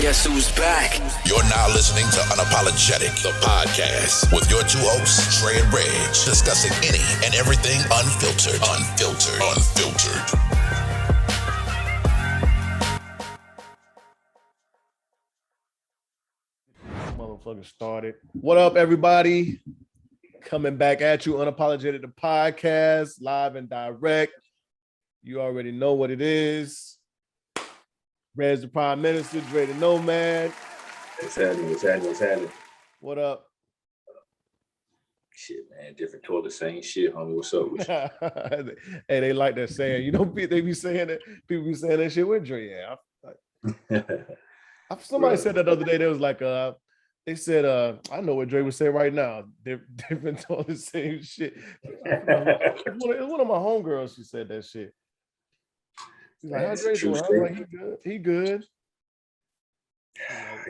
Guess who's back? You're now listening to Unapologetic, the podcast, with your two hosts, Trey and Reg, discussing any and everything unfiltered. Motherfucker started. What up, everybody? Coming back at you, Unapologetic, the podcast, live and direct. You already know what it is. Red's the Prime Minister, Dre the Nomad. What's happening? What up? Shit, man. Different toilet, same shit, homie. What's up with you? Hey, they like that saying. You know, they be saying that. People be saying that shit with Dre. Yeah. Somebody said that the other day. They was like, they said, I know what Dre would say right now. Different toilet, same shit. It's one of my homegirls. She said that shit. She's like, how's Dre doing? I was like, he good. He good.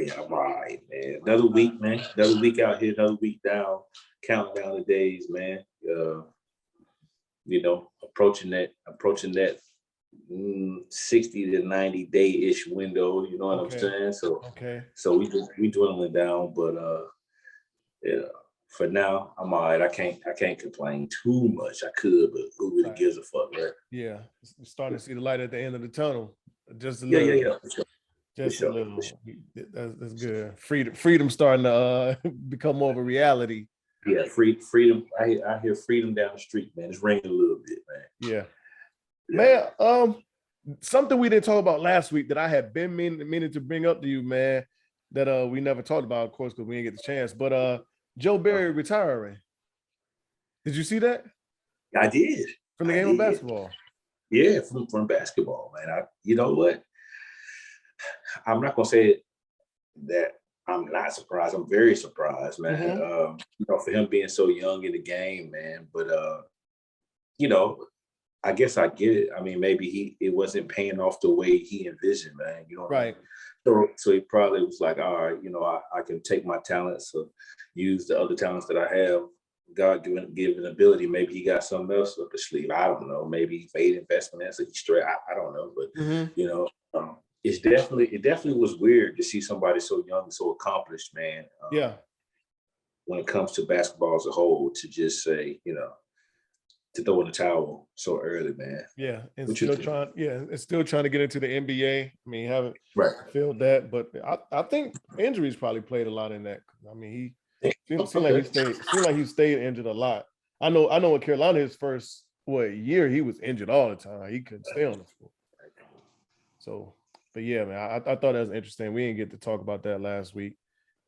Yeah, I'm all right, man. Another week, man. Another week out here, another week down, counting down the days, man. You know, approaching that 60 to 90 day-ish window, you know what I'm saying? So we dwindling down, but yeah, for now, I'm all right. I can't complain too much. I could, but who really gives a fuck, right? Yeah, starting to see the light at the end of the tunnel. Just a little. Yeah. Just a little. That's good. Freedom starting to become more of a reality. Yeah, freedom. I hear freedom down the street, man. It's raining a little bit, man. Yeah. Man, something we didn't talk about last week that I had been meaning to bring up to you, man, that we never talked about, of course, because we didn't get the chance. But Joe Barry retiring. Did you see that? I did. From the game of basketball. Yeah, from basketball, man. You know what? I'm not gonna say that I'm not surprised. I'm very surprised, man. Mm-hmm. You know, for him being so young in the game, man. But you know, I guess I get it. I mean, maybe it wasn't paying off the way he envisioned, man. You know, right? So he probably was like, all right, you know, I can take my talents, or use the other talents that I have. God given ability. Maybe he got something else up his sleeve. I don't know. Maybe he made investment, so he's straight. I don't know, but you know. It definitely was weird to see somebody so young and so accomplished, man. When it comes to basketball as a whole, to just say, you know, to throw in the towel so early, man. Yeah, and still trying to get into the NBA. I mean, haven't felt that, but I think injuries probably played a lot in that. I mean, he seemed like he stayed injured a lot. I know in Carolina, his first year, he was injured all the time. He couldn't stay on the floor. So. But yeah, man, I thought that was interesting. We didn't get to talk about that last week.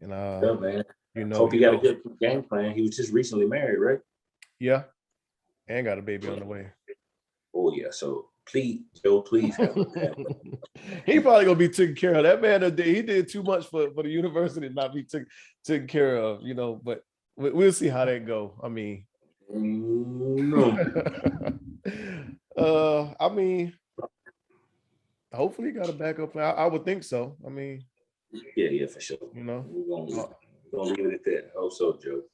And man. You know, hope he got a good game plan. He was just recently married, right? Yeah. And got a baby on the way. Oh yeah. So please, Joe, please have he probably gonna be taken care of. That man he did too much for the university to not be taken care of, you know, but we'll see how that go. I mean, I mean, hopefully he got a backup plan. I would think so. I mean, yeah, for sure. You know, we're gonna leave it at that. I hope so, Joe.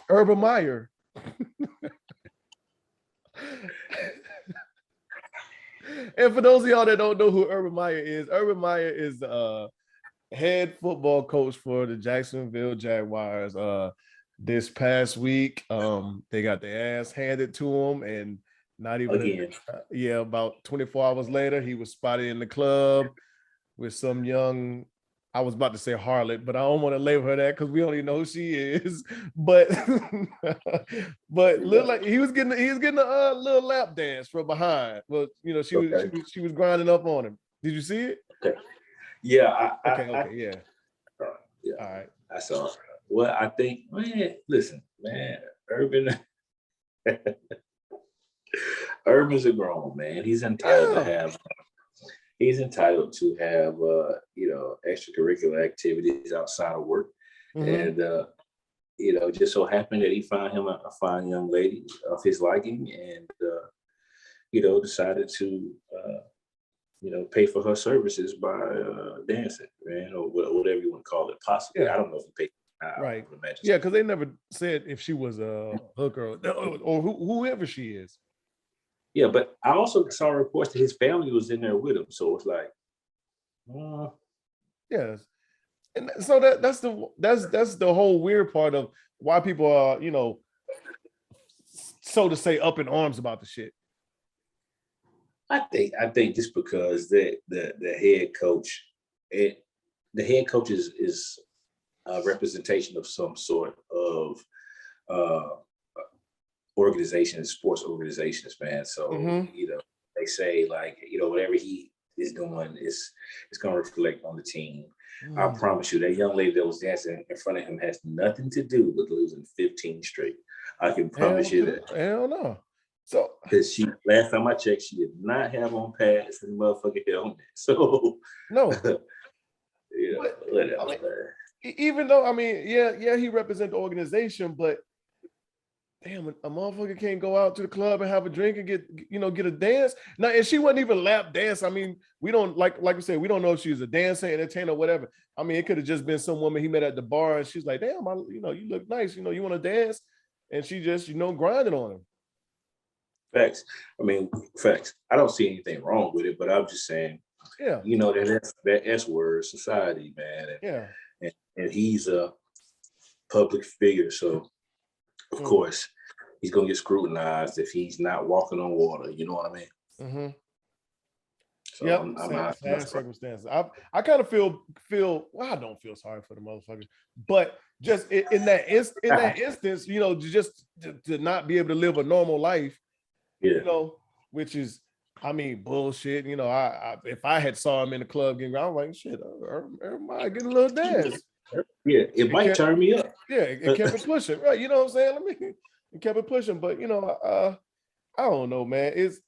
Urban Meyer. And for those of y'all that don't know who Urban Meyer is head football coach for the Jacksonville Jaguars. This past week, they got their ass handed to him, and not even about 24 hours later, he was spotted in the club with some young, I was about to say harlot, but I don't want to label her that because we only know who she is. But looked like he was getting a little lap dance from behind. Well, you know, she was grinding up on him. Did you see it? Okay. Yeah. Yeah. All right. I saw it. Well, I think, man, listen, man, Urban's a grown man. He's entitled to have you know, extracurricular activities outside of work. And you know, just so happened that he found him a fine young lady of his liking, and you know, decided to you know, pay for her services by dancing, man, or whatever you want to call it. Possibly, I don't know if he paid. Right. Yeah, because they never said if she was a hooker or whoever she is. Yeah, but I also saw reports that his family was in there with him. So it's like, yes. And so that's the whole weird part of why people are, so to say, up in arms about the shit. I think just because the head coach, the head coach is a representation of some sort of uh, organizations, sports organizations, man. So they say like whatever he is doing is going to reflect on the team. I promise you, that young lady that was dancing in front of him has nothing to do with losing 15 straight. I can promise you that. Hell no. So, because last time I checked, she did not have on pads and motherfucking helmet. So no. Whatever. I mean, even though he represents the organization, but damn, a motherfucker can't go out to the club and have a drink and get a dance. Now, and she wasn't even lap dance. I mean, we don't like you said, we don't know if she's a dancer, entertainer, whatever. I mean, it could have just been some woman he met at the bar and she's like, damn, you look nice, you want to dance, and she just grinding on him. Facts. I mean, facts. I don't see anything wrong with it, but I'm just saying, that S word, society, man. And he's a public figure, so of course he's gonna get scrutinized if he's not walking on water. You know what I mean? Mm-hmm. So yep. I'm not circumstances. I kind of feel well, I don't feel sorry for the motherfucker, but just in that instance, just to not be able to live a normal life. Which is, I mean, bullshit. I if I had saw him in the club getting, I'm like, shit, everybody getting a little dance. Yeah, it might turn me up. Yeah, it kept it pushing, right? You know what I'm saying? It kept it pushing, but I don't know, man. It's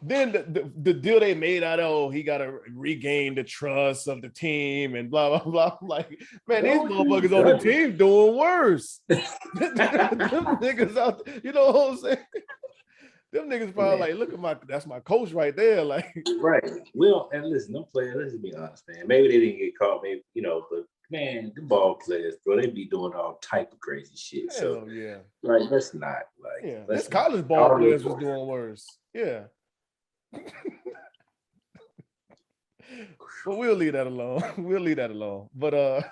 then the deal they made out of, he got to regain the trust of the team and blah blah blah. I'm like, man, these motherfuckers on the team doing worse. Them niggas out there, you know what I'm saying? Them niggas probably like, look at that's my coach right there. Like, right. Well, and listen, them players, let's be honest, man. Maybe they didn't get caught, maybe, but man, the ball players, bro, they be doing all type of crazy shit. Hell yeah. Like, let's not. Like, this college ball players was doing worse. Yeah. But we'll leave that alone. But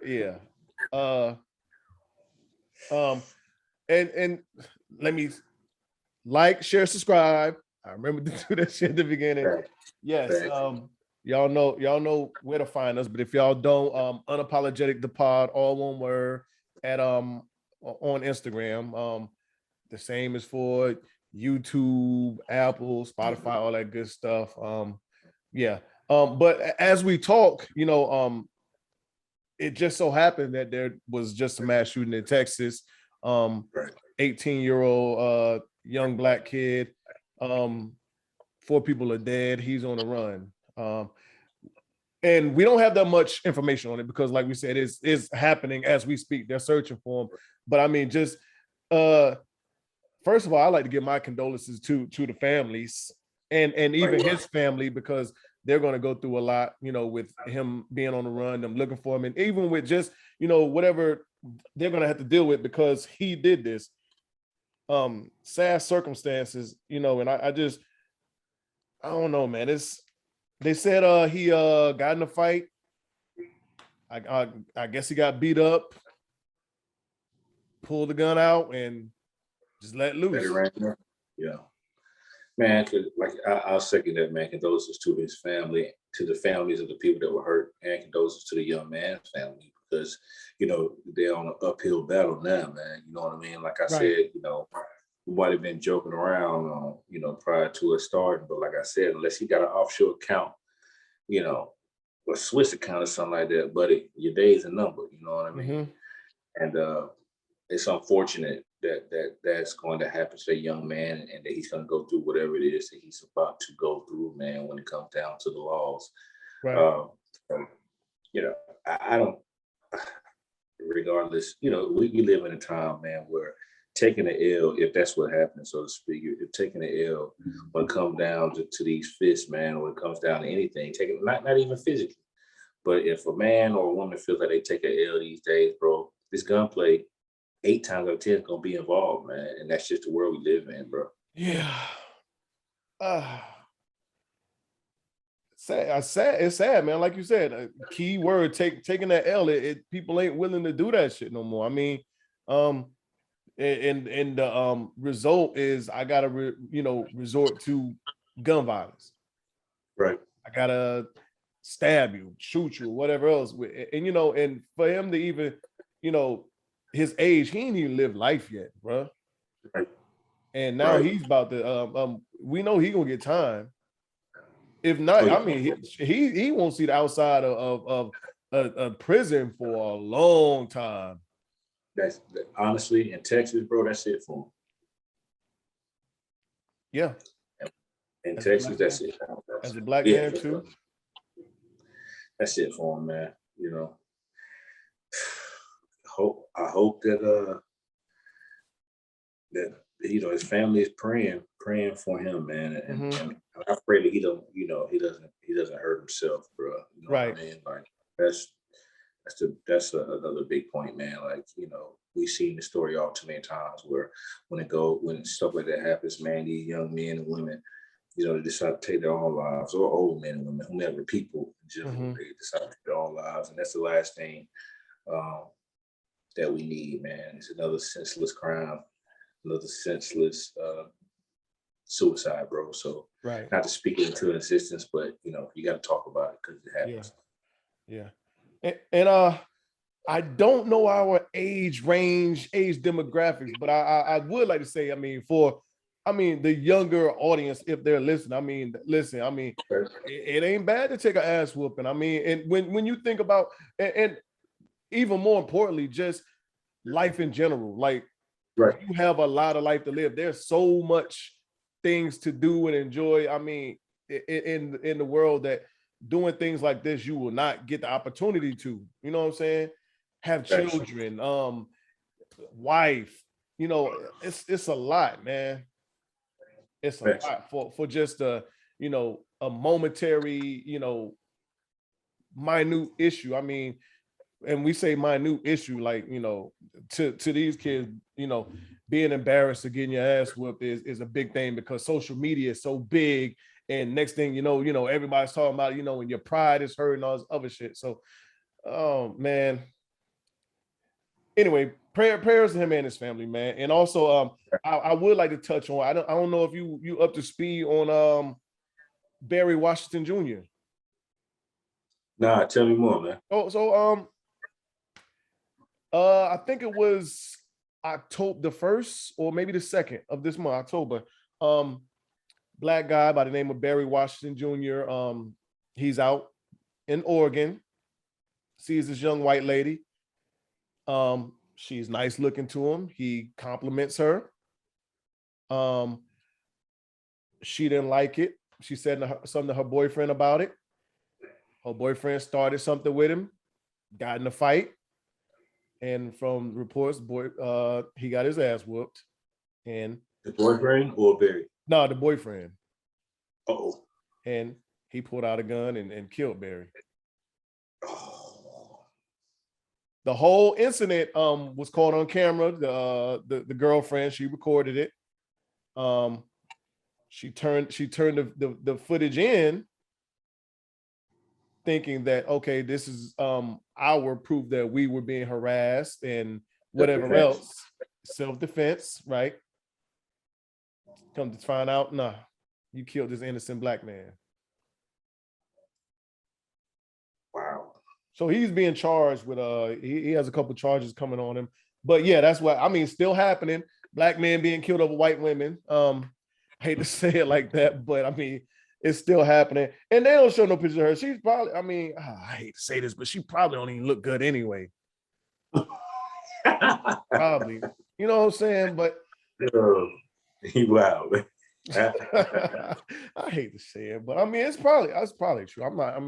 yeah. And let me like, share, subscribe. I remember to do that shit at the beginning. Right. Yes. Y'all know where to find us, but if y'all don't, Unapologetic the pod, all one word, at on Instagram. The same is for YouTube, Apple, Spotify, all that good stuff. But as we talk, it just so happened that there was just a mass shooting in Texas. 18-year-old young black kid. 4 people are dead. He's on the run. And we don't have that much information on it because, like we said, it's happening as we speak. They're searching for him. But I mean, just first of all, I'd like to give my condolences to the families and even his family, because they're going to go through a lot, with him being on the run, them looking for him, and even with just, whatever they're going to have to deal with because he did this. Sad circumstances, and I don't know, man. They said he got in a fight. I guess he got beat up, pulled the gun out, and just let loose. Yeah, man. Like I'll second that, man. Condolences to his family, to the families of the people that were hurt, and condolences to the young man's family, because they're on an uphill battle now, man. You know what I mean? Like I said, we might have been joking around, prior to it starting, but like I said, unless he got an offshore account, a Swiss account or something like that, buddy, your days are numbered. You know what I mean? Mm-hmm. And it's unfortunate that's going to happen to a young man, and that he's going to go through whatever it is that he's about to go through, man, when it comes down to the laws. Right. I don't, regardless, we live in a time, man, where taking the L, if that's what happens, so to speak, if taking the L, when it comes down to these fists, man, when it comes down to anything, taking not even physically, but if a man or a woman feels like they take an L these days, bro, this gunplay 8 times out of 10 is gonna be involved, man, and that's just the world we live in, bro. Yeah. Uh, it's sad, man. Like you said, a key word, taking that L. People ain't willing to do that shit no more. I mean, um, and the result is I gotta resort to gun violence. Right. I gotta stab you, shoot you, whatever else. And and for him to even, his age, he ain't even lived life yet, bro. Right. And now Right. he's about to we know he gonna get time. If Oh, not, yeah. I mean, he won't see the outside of a prison for a long time. That's honestly in Texas, bro. That's it for him. Yeah, In as a Texas, black man, that's it. as a black Yeah, man too. that's it for him, man. You know, I hope that his family is praying for him, man, and I pray that he doesn't hurt himself, bro. You know Right. what I mean? Like another big point, man. Like we've seen the story all too many times where when stuff like that happens, man, these young men and women, they decide to take their own lives, or old men and women, whomever, people in general, they decide to take their own lives, and that's the last thing that we need, man. It's another senseless crime, another senseless suicide, bro. So Right. not to speak it into existence, but you got to talk about it because it Yeah. happens. Yeah. And I don't know our age range, age demographics, but I would like to say, I mean, the younger audience, if they're listening, listen, it ain't bad to take an ass whooping. I mean, and when you think about, and even more importantly, just life in general, like Right. you have a lot of life to live. There's so much things to do and enjoy. I mean, in the world, that doing things like this, you will not get the opportunity to, you know what I'm saying? Have children, wife, it's a lot, man. It's a lot for just a momentary, minute issue. I mean, and we say minute issue, like, to these kids, being embarrassed or getting your ass whooped is a big thing, because social media is so big, and next thing everybody's talking about, and your pride is hurt and all this other shit. So, oh man. Anyway, prayers to him and his family, man. And also, I would like to touch on, I don't know if you up to speed on Barry Washington Jr. Nah, tell me more, man. I think it was October the 1st or maybe the 2nd of this month, October. Black guy by the name of Barry Washington Jr. He's out in Oregon, sees this young white lady. She's nice looking to him. He compliments her. She didn't like it. She said something to her boyfriend about it. Her boyfriend started something with him, got in a fight. And from reports, he got his ass whooped. And the boyfriend or Barry? No, the boyfriend. Oh. And he pulled out a gun and killed Barry. Oh. The whole incident was caught on camera. The girlfriend, she recorded it. She turned the footage in, thinking that, okay, this is our proof that we were being harassed and whatever else. Self-defense, right? Come to find out, nah, you killed this innocent black man. Wow. So he's being charged with he has a couple charges coming on him. But yeah, that's what still happening. Black men being killed over white women. I hate to say it like that, but it's still happening. And they don't show no picture of her. She's probably, I hate to say this, but she probably don't even look good anyway. Probably. You know what I'm saying? But wow. I hate to say it, but it's probably true. I'm not,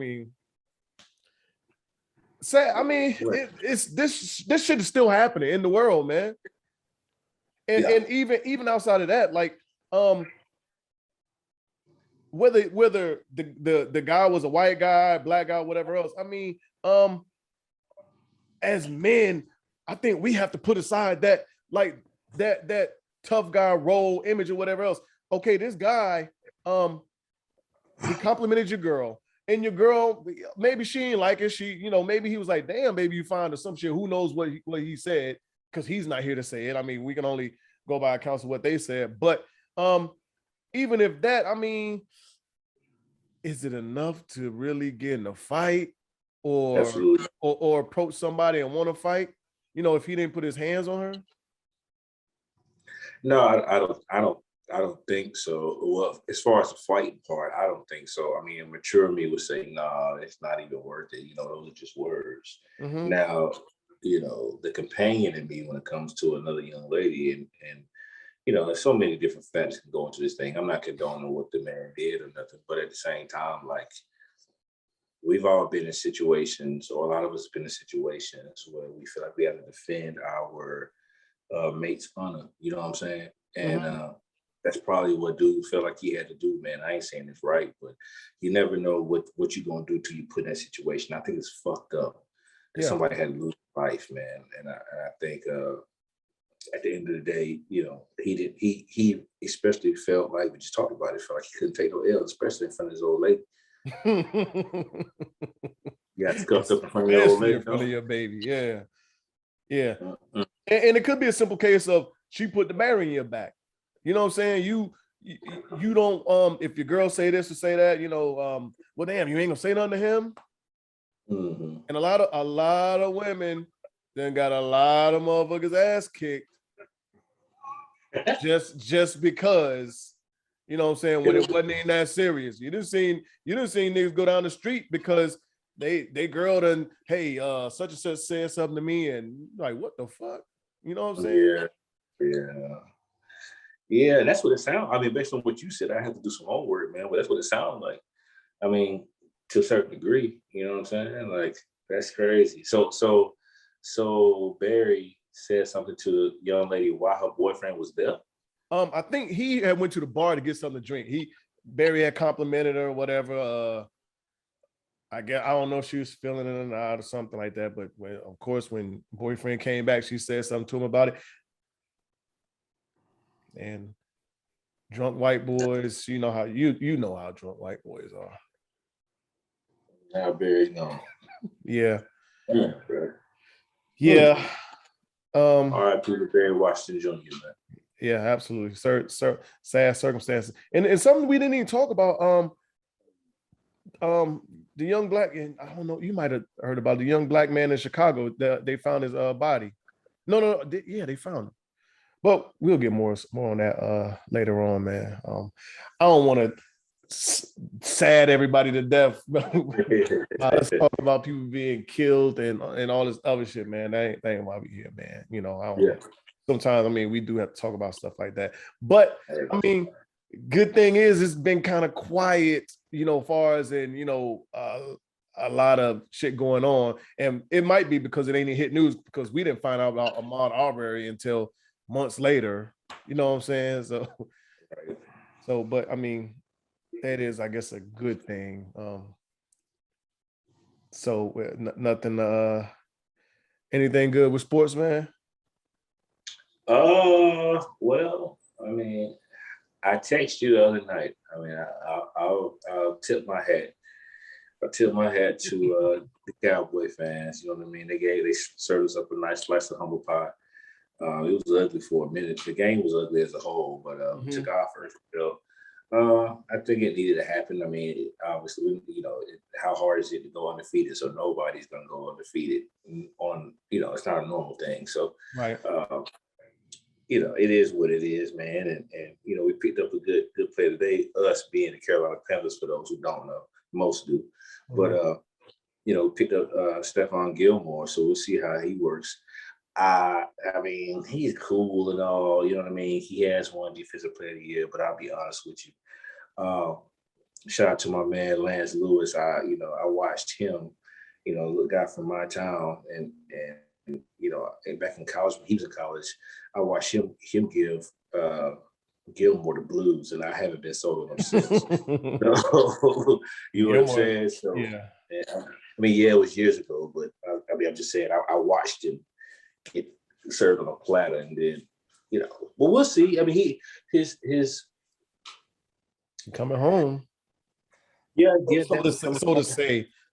it's this shit is still happening in the world, man. And even outside of that, like whether the guy was a white guy, black guy, whatever else. As men, I think we have to put aside that, like, that tough guy role image or whatever else. okay, this guy, he complimented your girl, and your girl, maybe she ain't like it. She, maybe he was like, damn, baby, you found her some shit. Who knows what he said? Because he's not here to say it. I mean, we can only go by accounts of what they said. But even if that, I mean, is it enough to really get in a fight or approach somebody and want to fight? If he didn't put his hands on her? No, I don't think so. Well, as far as the fighting part, I don't think so. I mean, mature me would say, nah, it's not even worth it. Those are just words. Mm-hmm. Now, the companion in me when it comes to another young lady, and there's so many different factors can go into this thing. I'm not condoning what the man did or nothing, but at the same time, like, we've all been in situations, or a lot of us have been in situations where we feel like we have to defend our mate's honor. You know what I'm saying? And that's probably what dude felt like he had to do, man. I ain't saying it's right, but you never know what you're gonna do till you put in that situation. I think it's fucked up that somebody had to lose life, man. And I think at the end of the day, he especially felt like, we just talked about it, felt like he couldn't take no L, especially in front of his old lady. Yeah, scuffed up in front of your old lady. In front of your baby, yeah. And it could be a simple case of she put the barrier in your back. You know what I'm saying? You don't if your girl say this or say that, well, damn, you ain't gonna say nothing to him. Mm-hmm. And a lot of women then got a lot of motherfuckers ass kicked just because, you know what I'm saying, when it wasn't even that serious. You didn't seen niggas go down the street because they girl done, hey, such and such said something to me, and like, what the fuck? You know what I'm saying? Yeah, that's what it sounds. I mean, based on what you said, I have to do some homework, man. But that's what it sounds like. I mean, to a certain degree, you know what I'm saying? Like, that's crazy. So Barry said something to the young lady while her boyfriend was there. I think he had went to the bar to get something to drink. Barry had complimented her or whatever. I guess, I don't know if she was feeling it or not or something like that. But when boyfriend came back, she said something to him about it. And drunk white boys, you know how drunk white boys are. Now Barry's gone. Yeah. Yeah. All right, Peter Barry Washington Jr., man. Yeah, absolutely. Sad circumstances. And something we didn't even talk about. The young black, and I don't know, you might have heard about the young black man in Chicago. They found his body. No, they found him. But we'll get more on that later on, man. I don't want to sad everybody to death. Let's talk about people being killed and all this other shit, man. That ain't why we here, man. Sometimes, I mean, we do have to talk about stuff like that. But I mean, good thing is it's been kind of quiet, far as in, a lot of shit going on. And it might be because it ain't hit news, because we didn't find out about Ahmaud Arbery until months later. You know what I'm saying? So, but I mean, that is, I guess, a good thing. So nothing, anything good with sports, man? Well, I mean, I texted you the other night. I mean, I'll tip my hat. I tip my hat to the Cowboy fans. You know what I mean? They served us up a nice slice of humble pie. It was ugly for a minute. The game was ugly as a whole, but we took our first bill. I think it needed to happen. I mean, obviously, how hard is it to go undefeated? So nobody's gonna go undefeated on, it's not a normal thing. So, right. It is what it is, man. And we picked up a good play today, us being the Carolina Panthers, for those who don't know. Most do. But, picked up Stephon Gilmore, so we'll see how he works. I mean, he's cool and all, you know what I mean? He has won Defensive Player of the Year, but I'll be honest with you. Shout out to my man, Lance Lewis. I watched him, the guy from my town, and back in college, when he was in college, I watched him give Gilmore the blues, and I haven't been sold on him since. You know what I'm saying? So, yeah. I mean, yeah, it was years ago, but I'm just saying, I watched him get served on a platter, and then, but we'll see. I mean, his She coming home. Yeah,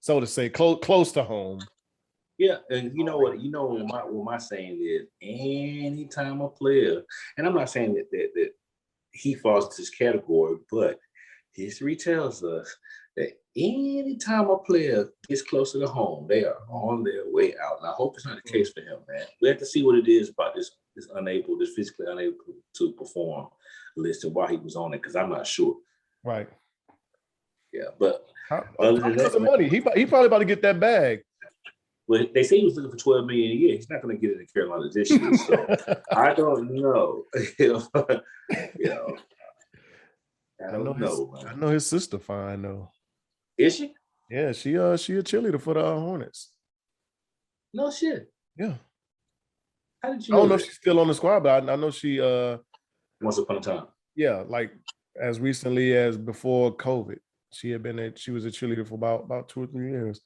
So to say, close to home. Yeah, and you know what? You know what my saying is. Anytime a player, and I'm not saying that he falls into this category, but history tells us that anytime a player gets closer to home, they are on their way out. And I hope it's not the case for him, man. We have to see what it is about this physically unable to perform list and why he was on it, because I'm not sure. Right. Yeah, but other than that, money, he probably about to get that bag. Well, they say he was looking for $12 million a year. He's not going to get it in Carolina this year, so I don't know. I don't know. I know his sister fine though. Is she? Yeah, she a cheerleader for the Hornets. No shit. Yeah. How did you? I don't know if she's still on the squad, but I know she. Once upon a time. Yeah, like as recently as before COVID, she was a cheerleader for about 2 or 3 years.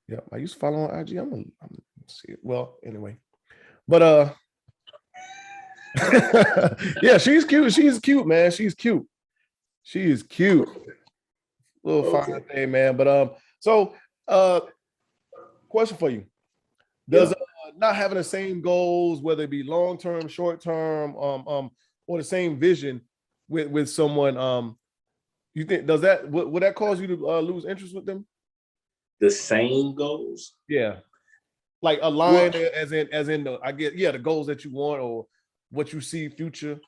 Yeah, I used to follow on IG. I'm gonna see it. Well, anyway, but yeah, she's cute. She's cute, man. She's cute. She is cute. Little fine thing, man. But so question for you: does not having the same goals, whether it be long term, short term, or the same vision with someone, you think would that cause you to lose interest with them? The same goals? Yeah. Like align as in the goals that you want or what you see future.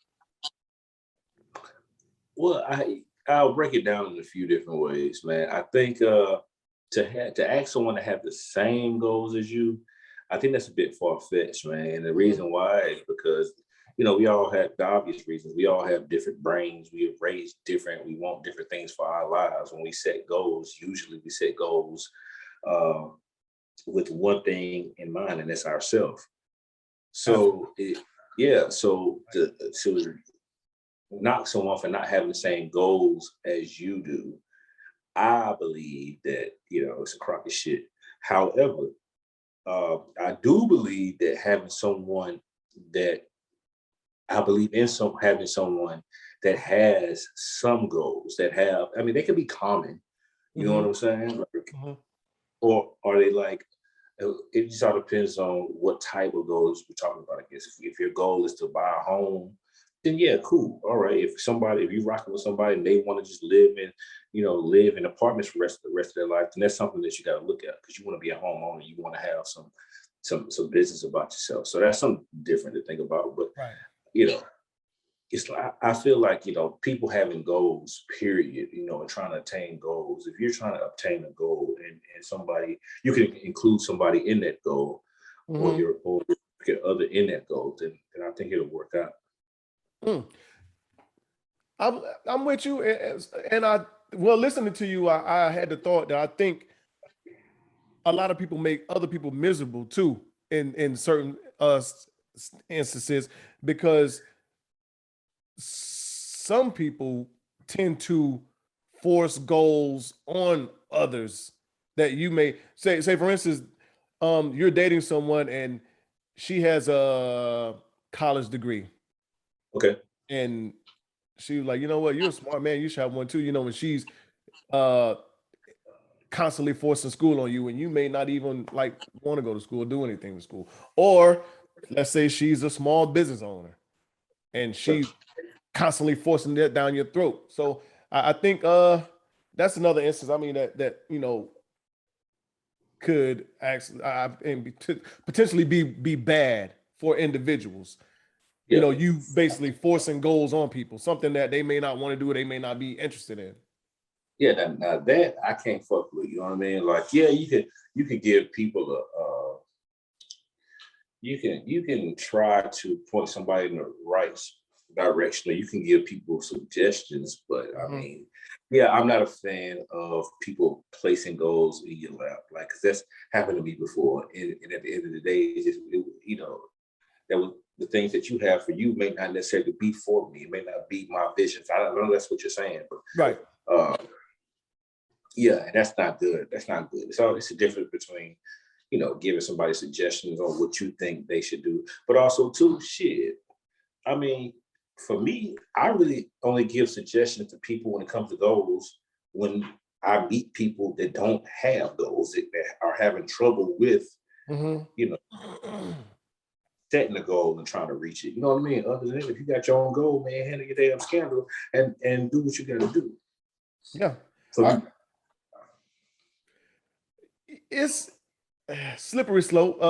Well, I'll break it down in a few different ways, man. I think to ask someone to have the same goals as you, I think that's a bit far-fetched, man. And the reason why is because, we all have the obvious reasons. We all have different brains. We are raised different. We want different things for our lives. When we set goals, usually we set goals with one thing in mind, and that's ourselves. So, to knock someone for not having the same goals as you do, I believe that, it's a crock of shit. However, I do believe that having someone that having someone that has some goals they can be common, you know what I'm saying? Or are they like, it just all depends on what type of goals we're talking about, I guess. If your goal is to buy a home, then yeah, cool. All right. If you're rocking with somebody and they want to just live in apartments for the rest of their life, then that's something that you got to look at, because you want to be a homeowner. You want to have some business about yourself. So that's something different to think about. But, it's like, I feel like, people having goals, period, and trying to attain goals. If you're trying to obtain a goal and somebody, you can include somebody in that goal or your other in that goal, then I think it'll work out. I'm with you, and listening to you, I had the thought that I think a lot of people make other people miserable too in certain instances, because some people tend to force goals on others that you may say for instance, you're dating someone and she has a college degree. Okay. And she was like, you know what, you're a smart man, you should have one too. When she's constantly forcing school on you and you may not even like want to go to school or do anything with school. Or let's say she's a small business owner and she's constantly forcing that down your throat. So I think that's another instance. I mean, that could actually potentially be bad for individuals. Yeah. You basically forcing goals on people, something that they may not want to do or they may not be interested in. Yeah, now that I can't fuck with. You know what I mean? Like, yeah, you can give people you can try to point somebody in the right direction, or you can give people suggestions, but I mean, yeah, I'm not a fan of people placing goals in your lap, like, cause that's happened to me before. And at the end of the day, that was the things that you have for you may not necessarily be for me. It may not be my visions. I don't know that's what you're saying, but right. Yeah, and that's not good. That's not good. It's a difference between, giving somebody suggestions on what you think they should do, but also too, shit. I mean, for me, I really only give suggestions to people when it comes to goals when I meet people that don't have goals, that are having trouble with, you know, setting a goal and trying to reach it. You know what I mean? Other than that, if you got your own goal, man, handle your damn scandal and do what you got to do. Yeah. So It's slippery slope.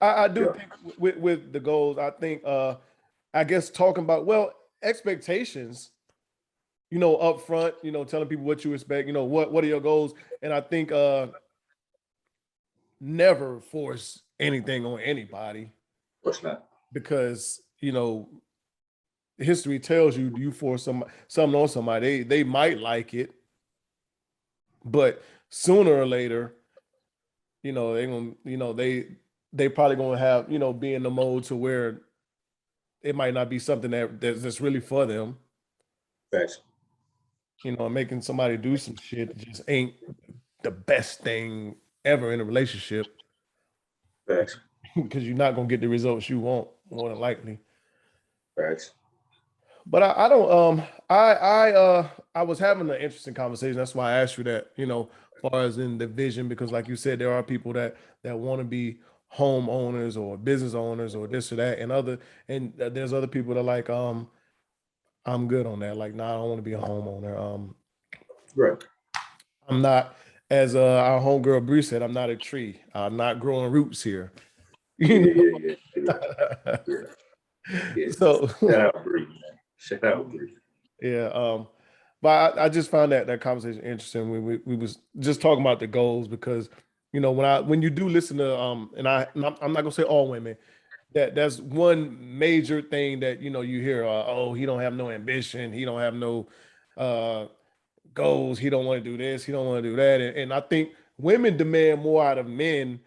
I do think with the goals, I think I guess talking about expectations, up front, telling people what you expect, what are your goals. And I think never force anything on anybody. Of course not. Because, history tells you force something on somebody, they might like it, but sooner or later, they're gonna, they probably gonna have, be in the mode to where it might not be something that's really for them. Thanks. Making somebody do some shit just ain't the best thing ever in a relationship. Thanks. Because you're not gonna get the results you want, more than likely. Thanks. But I don't I was having an interesting conversation. That's why I asked you that, as far as in the vision, because like you said, there are people that want to be homeowners or business owners or this or that, and there's other people that are like, I'm good on that. Like, nah, I don't want to be a homeowner. Right. I'm not, as our homegirl Bree said, I'm not a tree. I'm not growing roots here. Yeah. So shout out Bree, man. Shout out Bree. Yeah. But I just found that conversation interesting when we was just talking about the goals, because when you do listen to and I'm not gonna say all women, that's one major thing that you hear, oh, he don't have no ambition, he don't have no goals, he don't want to do this, he don't want to do that, and I think women demand more out of men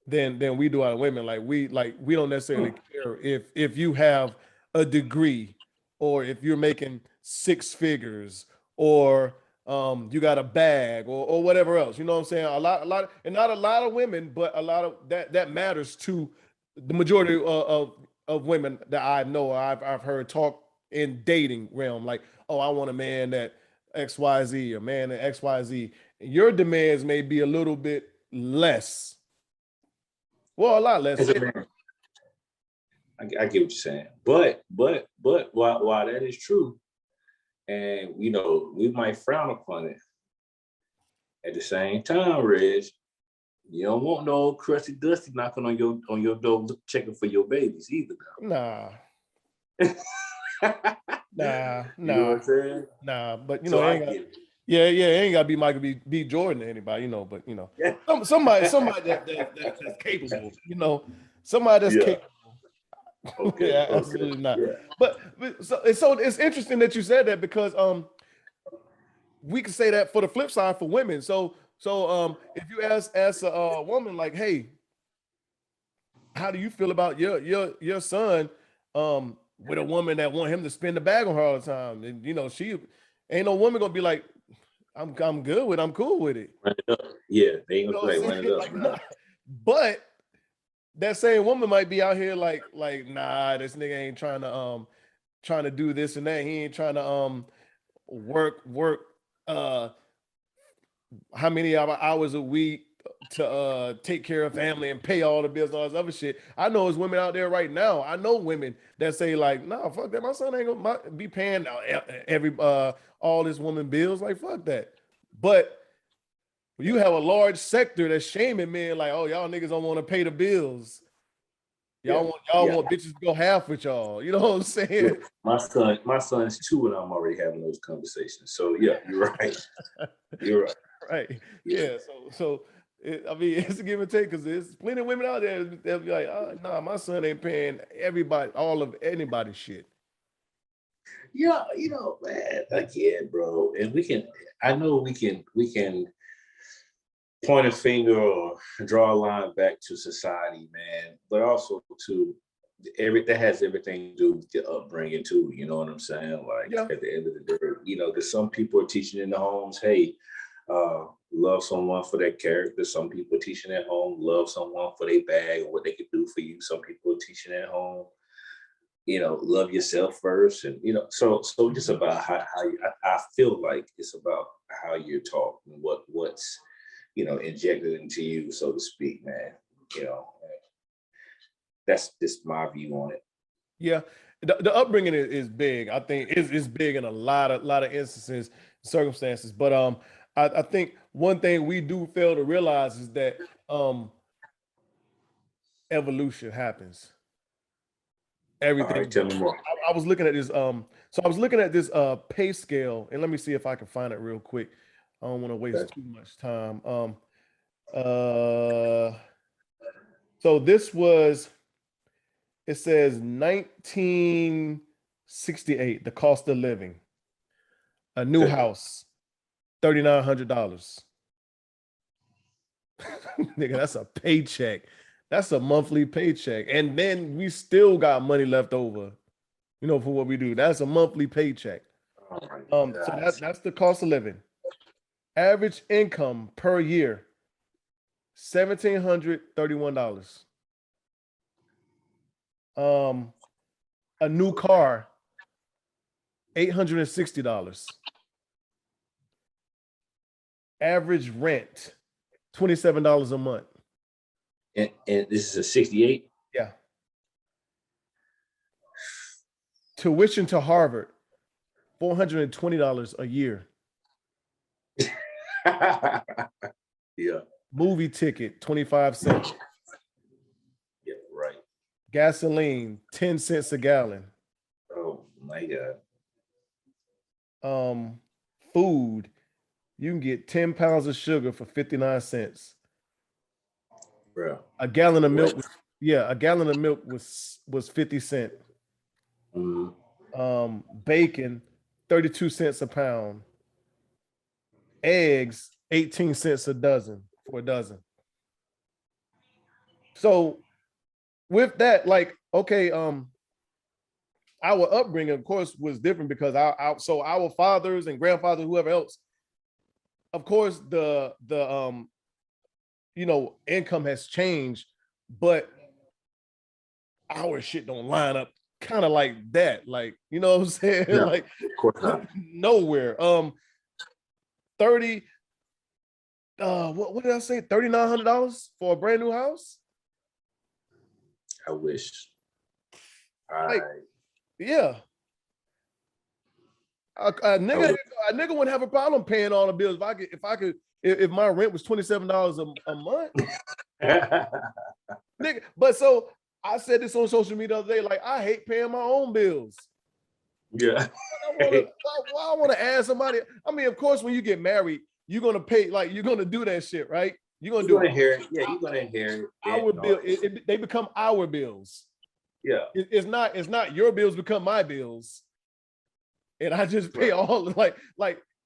than we do out of women. Like we don't necessarily care if you have a degree, or if you're making six figures, or you got a bag, or whatever else. You know what I'm saying? A lot, and not a lot of women, but a lot of that matters to the majority of women that I know, I've heard talk in dating realm. Like, oh, I want a man that XYZ, a man that XYZ. Your demands may be a little bit less. Well, a lot less. I get what you're saying, but while that is true, and we might frown upon it, at the same time, Reg, you don't want no crusty dusty knocking on your door checking for your babies either. Nah. Nah. You know what I'm saying? Nah, but So it ain't gotta be Michael B. Jordan to anybody, but Yeah. somebody that's capable, somebody that's capable. Okay, Yeah, absolutely not. Yeah. But so it's interesting that you said that, because we could say that for the flip side for women. So if you ask a woman, like, hey, how do you feel about your son with a woman that want him to spin the bag on her all the time? And she ain't no woman gonna be like, I'm good with it, I'm cool with it. Run it up. Yeah, they ain't gonna run it up. Like, nah. But that same woman might be out here like, nah, this nigga ain't trying to do this and that. He ain't trying to work how many hours a week to take care of family and pay all the bills and all this other shit. I know there's women out there right now. I know women that say like, nah, fuck that. My son ain't gonna be paying every all this woman bills. Like, fuck that. But you have a large sector that's shaming men, like, oh, y'all niggas don't want to pay the bills. Y'all want bitches to go half with y'all. You know what I'm saying? Yeah. My son's 2, and I'm already having those conversations. So yeah, you're right. You're right. Right. Yeah. So it's a give and take, because there's plenty of women out there that'll be like, oh, nah, my son ain't paying all of anybody's shit. Yeah, man, again, bro, and I know we can point a finger or draw a line back to society, man, but also to that has everything to do with the upbringing too. You know what I'm saying? Like, at the end of the day, because some people are teaching in the homes, hey, love someone for their character. Some people are teaching at home, love someone for their bag or what they could do for you. Some people are teaching at home, love yourself first, and so just about how I feel like it's about how you're taught and what's injected into you, so to speak, man. That's just my view on it. Yeah, the upbringing is big. I think it's big in a lot of instances, circumstances. But I think one thing we do fail to realize is that evolution happens. Everything. All right, tell me more. I was looking at this. So I was looking at this pay scale, and let me see if I can find it real quick. I don't want to waste too much time. So this was. It says 1968, the cost of living. A new house, $3,900. Nigga, that's a paycheck. That's a monthly paycheck. And then we still got money left over, for what we do. That's a monthly paycheck. So that's the cost of living. Average income per year, $1,731. A new car, $860. Average rent, $27 a month. And this is a 68? Yeah. Tuition to Harvard, $420 a year. Yeah. Movie ticket, 25 cents. Yeah, right. Gasoline, 10 cents a gallon. Oh my God. Food, you can get 10 pounds of sugar for 59 cents. Bro. A gallon of milk, a gallon of milk was 50 cents. Mm-hmm. Bacon, 32 cents a pound. Eggs, 18 cents a dozen for a dozen. So with that, like, okay, our upbringing, of course, was different because our fathers and grandfathers, whoever else, of course, the income has changed, but our shit don't line up kind of like that. Like, you know what I'm saying? No, like, of course not. Nowhere. 30, what did I say? $3,900 for a brand new house? I wish. Yeah. A nigga wouldn't have a problem paying all the bills if my rent was $27 a month. Nigga, but so I said this on social media the other day, like, I hate paying my own bills. Yeah. Why I want to ask somebody? I mean, of course, when you get married, you're gonna pay, like, you're gonna do that shit, right? You're gonna inherit. Yeah, you're gonna inherit our bill. They become our bills. Yeah. It's not your bills become my bills. And I just pay all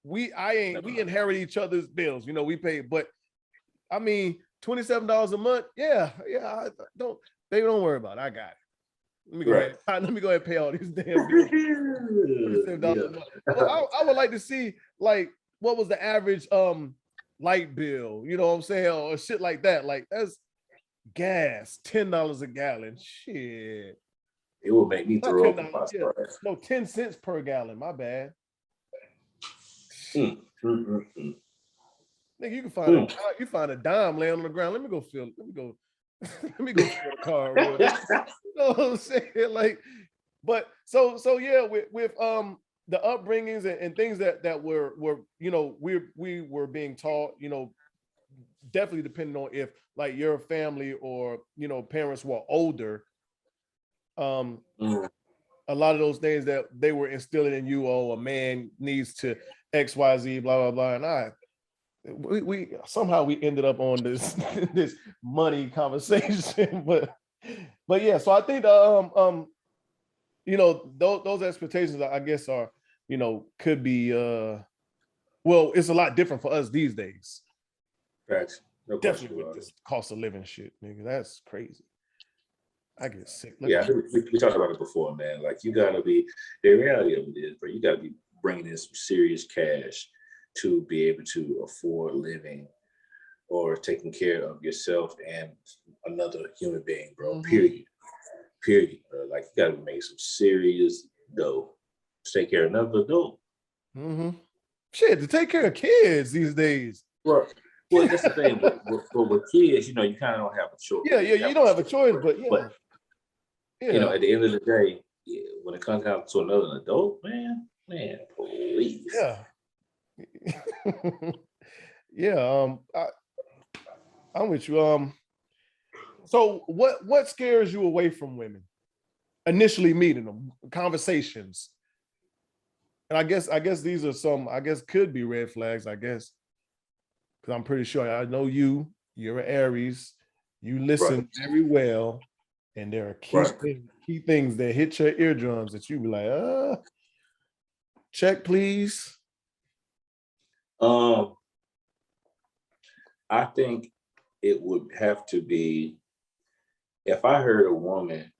we inherit each other's bills, we pay, but I mean $27 a month. Yeah, they don't worry about it. I got it. Let me go ahead and pay all these damn bills. $27 a month. Well, I would like to see, like, what was the average light bill, you know what I'm saying, or shit like that. Like, that's gas, $10 a gallon. Shit. It will make me throw up. No, 10 cents per gallon. My bad. Nigga, you can find a dime laying on the ground. Let me go fill the car. Real. You know what I'm saying? Like, but so yeah, with the upbringings and things that were we were being taught, definitely depending on if, like, your family or parents were older. A lot of those things that they were instilling in you, a man needs to XYZ, blah blah blah, and we somehow we ended up on this this money conversation, but yeah. So I think those expectations, I guess, are could be well, it's a lot different for us these days. Facts. No definitely with this cost of living shit, nigga. That's crazy. I get sick. We talked about it before, man. Like, you gotta be, the reality of it is, bro, you gotta be bringing in some serious cash to be able to afford living or taking care of yourself and another human being, bro. Period. period. Like you gotta make some serious dough to take care of another adult. Mm-hmm. Shit, to take care of kids these days. Well, that's the thing. But with kids, you kind of don't have a choice. Yeah, you don't have a choice, but yeah. At the end of the day, when it comes down to another adult, man, please. Yeah. Yeah. I'm with you. So what scares you away from women? Initially meeting them, conversations. And I guess these are some, could be red flags, I guess. Because I'm pretty sure I know you're an Aries, you listen very well, and there are key things that hit your eardrums that you be like, check, please. I think it would have to be if I heard a woman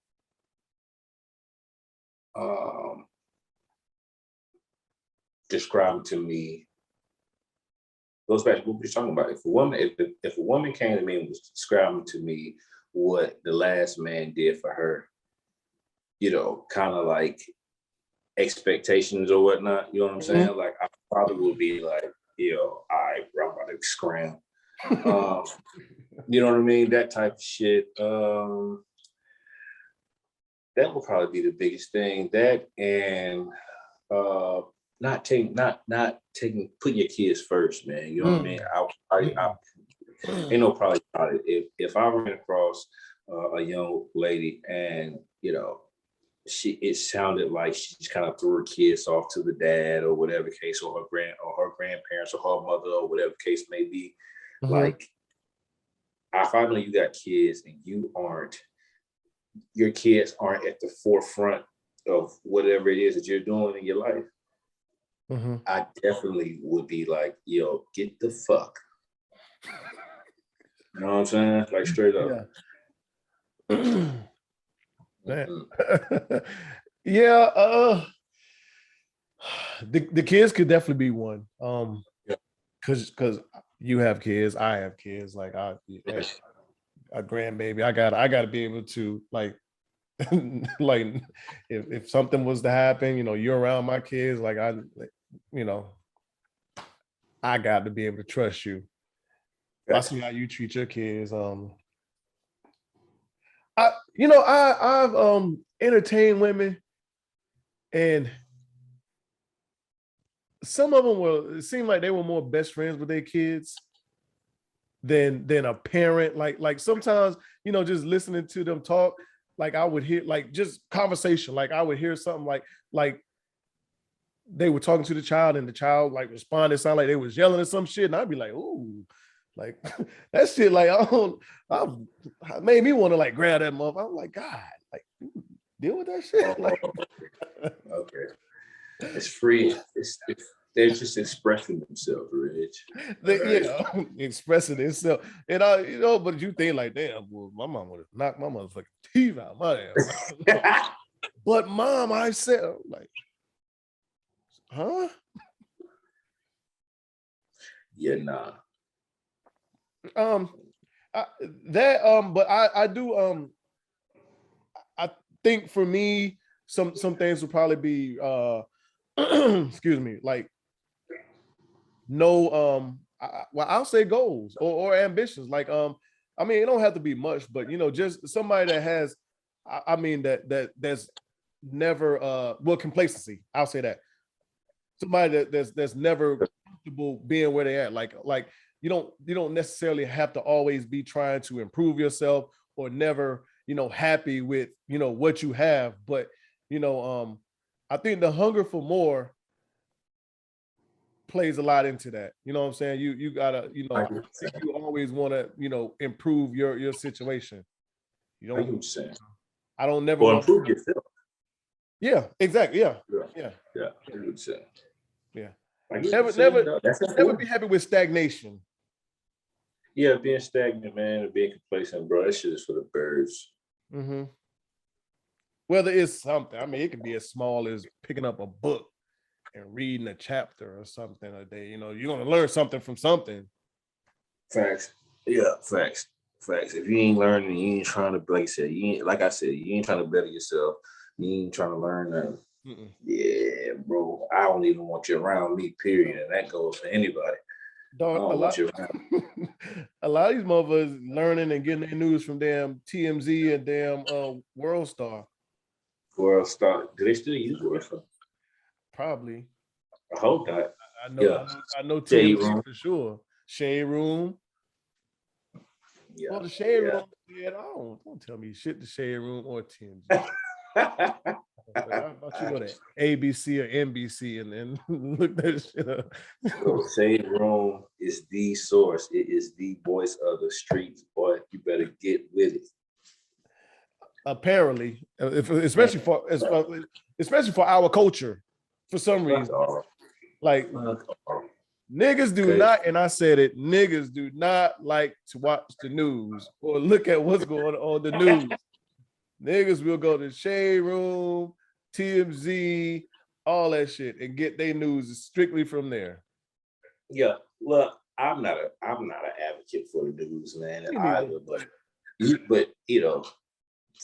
describe to me, goes back to what we were talking about. If a woman came to me and was describing to me what the last man did for her, kind of like expectations or whatnot, you know what I'm saying? Like I probably would be like, all right, bro, I'm about to scram. You know what I mean? That type of shit. That would probably be the biggest thing. That and putting your kids first, man. You know what I mean? I ain't no problem about it. If I ran across a young lady and it sounded like she just kind of threw her kids off to the dad or whatever case, or her grandparents or her mother or whatever case may be. Like, if I know you got kids and your kids aren't at the forefront of whatever it is that you're doing in your life, I definitely would be like, get the fuck. You know what I'm saying? Like straight up. Yeah. The kids could definitely be one. Because you have kids, I have kids. Like a grandbaby, I gotta be able to like like if something was to happen, you're around my kids, like I got to be able to trust you. I see how you treat your kids. I've entertained women, and some of them it seemed like they were more best friends with their kids than a parent. Like sometimes, just listening to them talk, like I would hear like just conversation, like I would hear something like they were talking to the child and the child like responded, sound like they was yelling at some shit, and I'd be like, ooh, like that shit, like I made me want to like grab that motherfucker. I'm like, God, like deal with that shit. Like, okay, it's free. They're just expressing themselves, Rich. Expressing itself, and but you think like, damn, well, my mom would have knocked my motherfucking teeth out my ass. But mom, I said, like, huh? Yeah, nah. But I do I think for me some things would probably be excuse me, like no I'll say goals or ambitions, like I mean it don't have to be much, but just somebody that has that's never complacency, I'll say that. Somebody that's never comfortable being where they at, like you don't necessarily have to always be trying to improve yourself or never happy with what you have, but I think the hunger for more plays a lot into that. You know what I'm saying? You gotta you always want to improve your situation. You don't. I don't never want to improve yourself. Yeah, exactly. Yeah. Yeah. Never be happy with stagnation. Yeah, being stagnant, man, or being complacent, bro, that shit is for the birds. Whether it's something, I mean, it can be as small as picking up a book and reading a chapter or something a day. You're gonna learn something from something. Facts. Yeah, facts. Facts. If you ain't learning, you ain't trying to, like I said, you ain't trying to better yourself. You ain't trying to learn nothing. Yeah, bro. I don't even want you around me, period. And that goes for anybody. I Dog, don't want you around. a lot of these motherfuckers learning and getting their news from damn TMZ and damn World Star. World Star. Do they still use World Star? Probably. I hope not. I know Shade TMZ Room. for sure. Shade Room. Yeah. Well, the Shade Room, yeah, don't tell me shit, the Shade Room or TMZ. How about you go to ABC or NBC and then look that shit up? Bro, Shade Room is the source. It is the voice of the streets, boy. You better get with it. Apparently, especially for our culture, for some reason. Like niggas do not, and I said it, niggas do not like to watch the news or look at what's going on the news. Niggas will go to Shade Room, TMZ, all that shit, and get their news strictly from there. Yeah, look, I'm not an advocate for the news, man, either. But you know,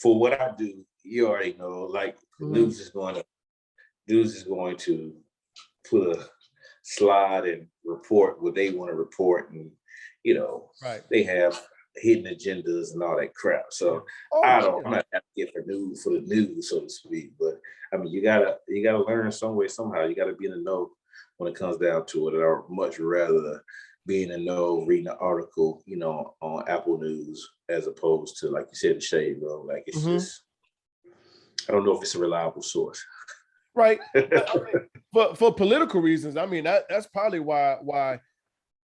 for what I do, you already know, like the news is going to put a slide and report what they want to report, and you know, they have hidden agendas and all that crap. So I'm not advocate for the news, so to speak. But I mean, you gotta learn some way, somehow. You gotta be in the know when it comes down to it. I would much rather be in the know, reading an article, you know, on Apple News as opposed to, like you said, the Shade Room. Like it's just, I don't know if it's a reliable source. Right. for political reasons. I mean, that's probably why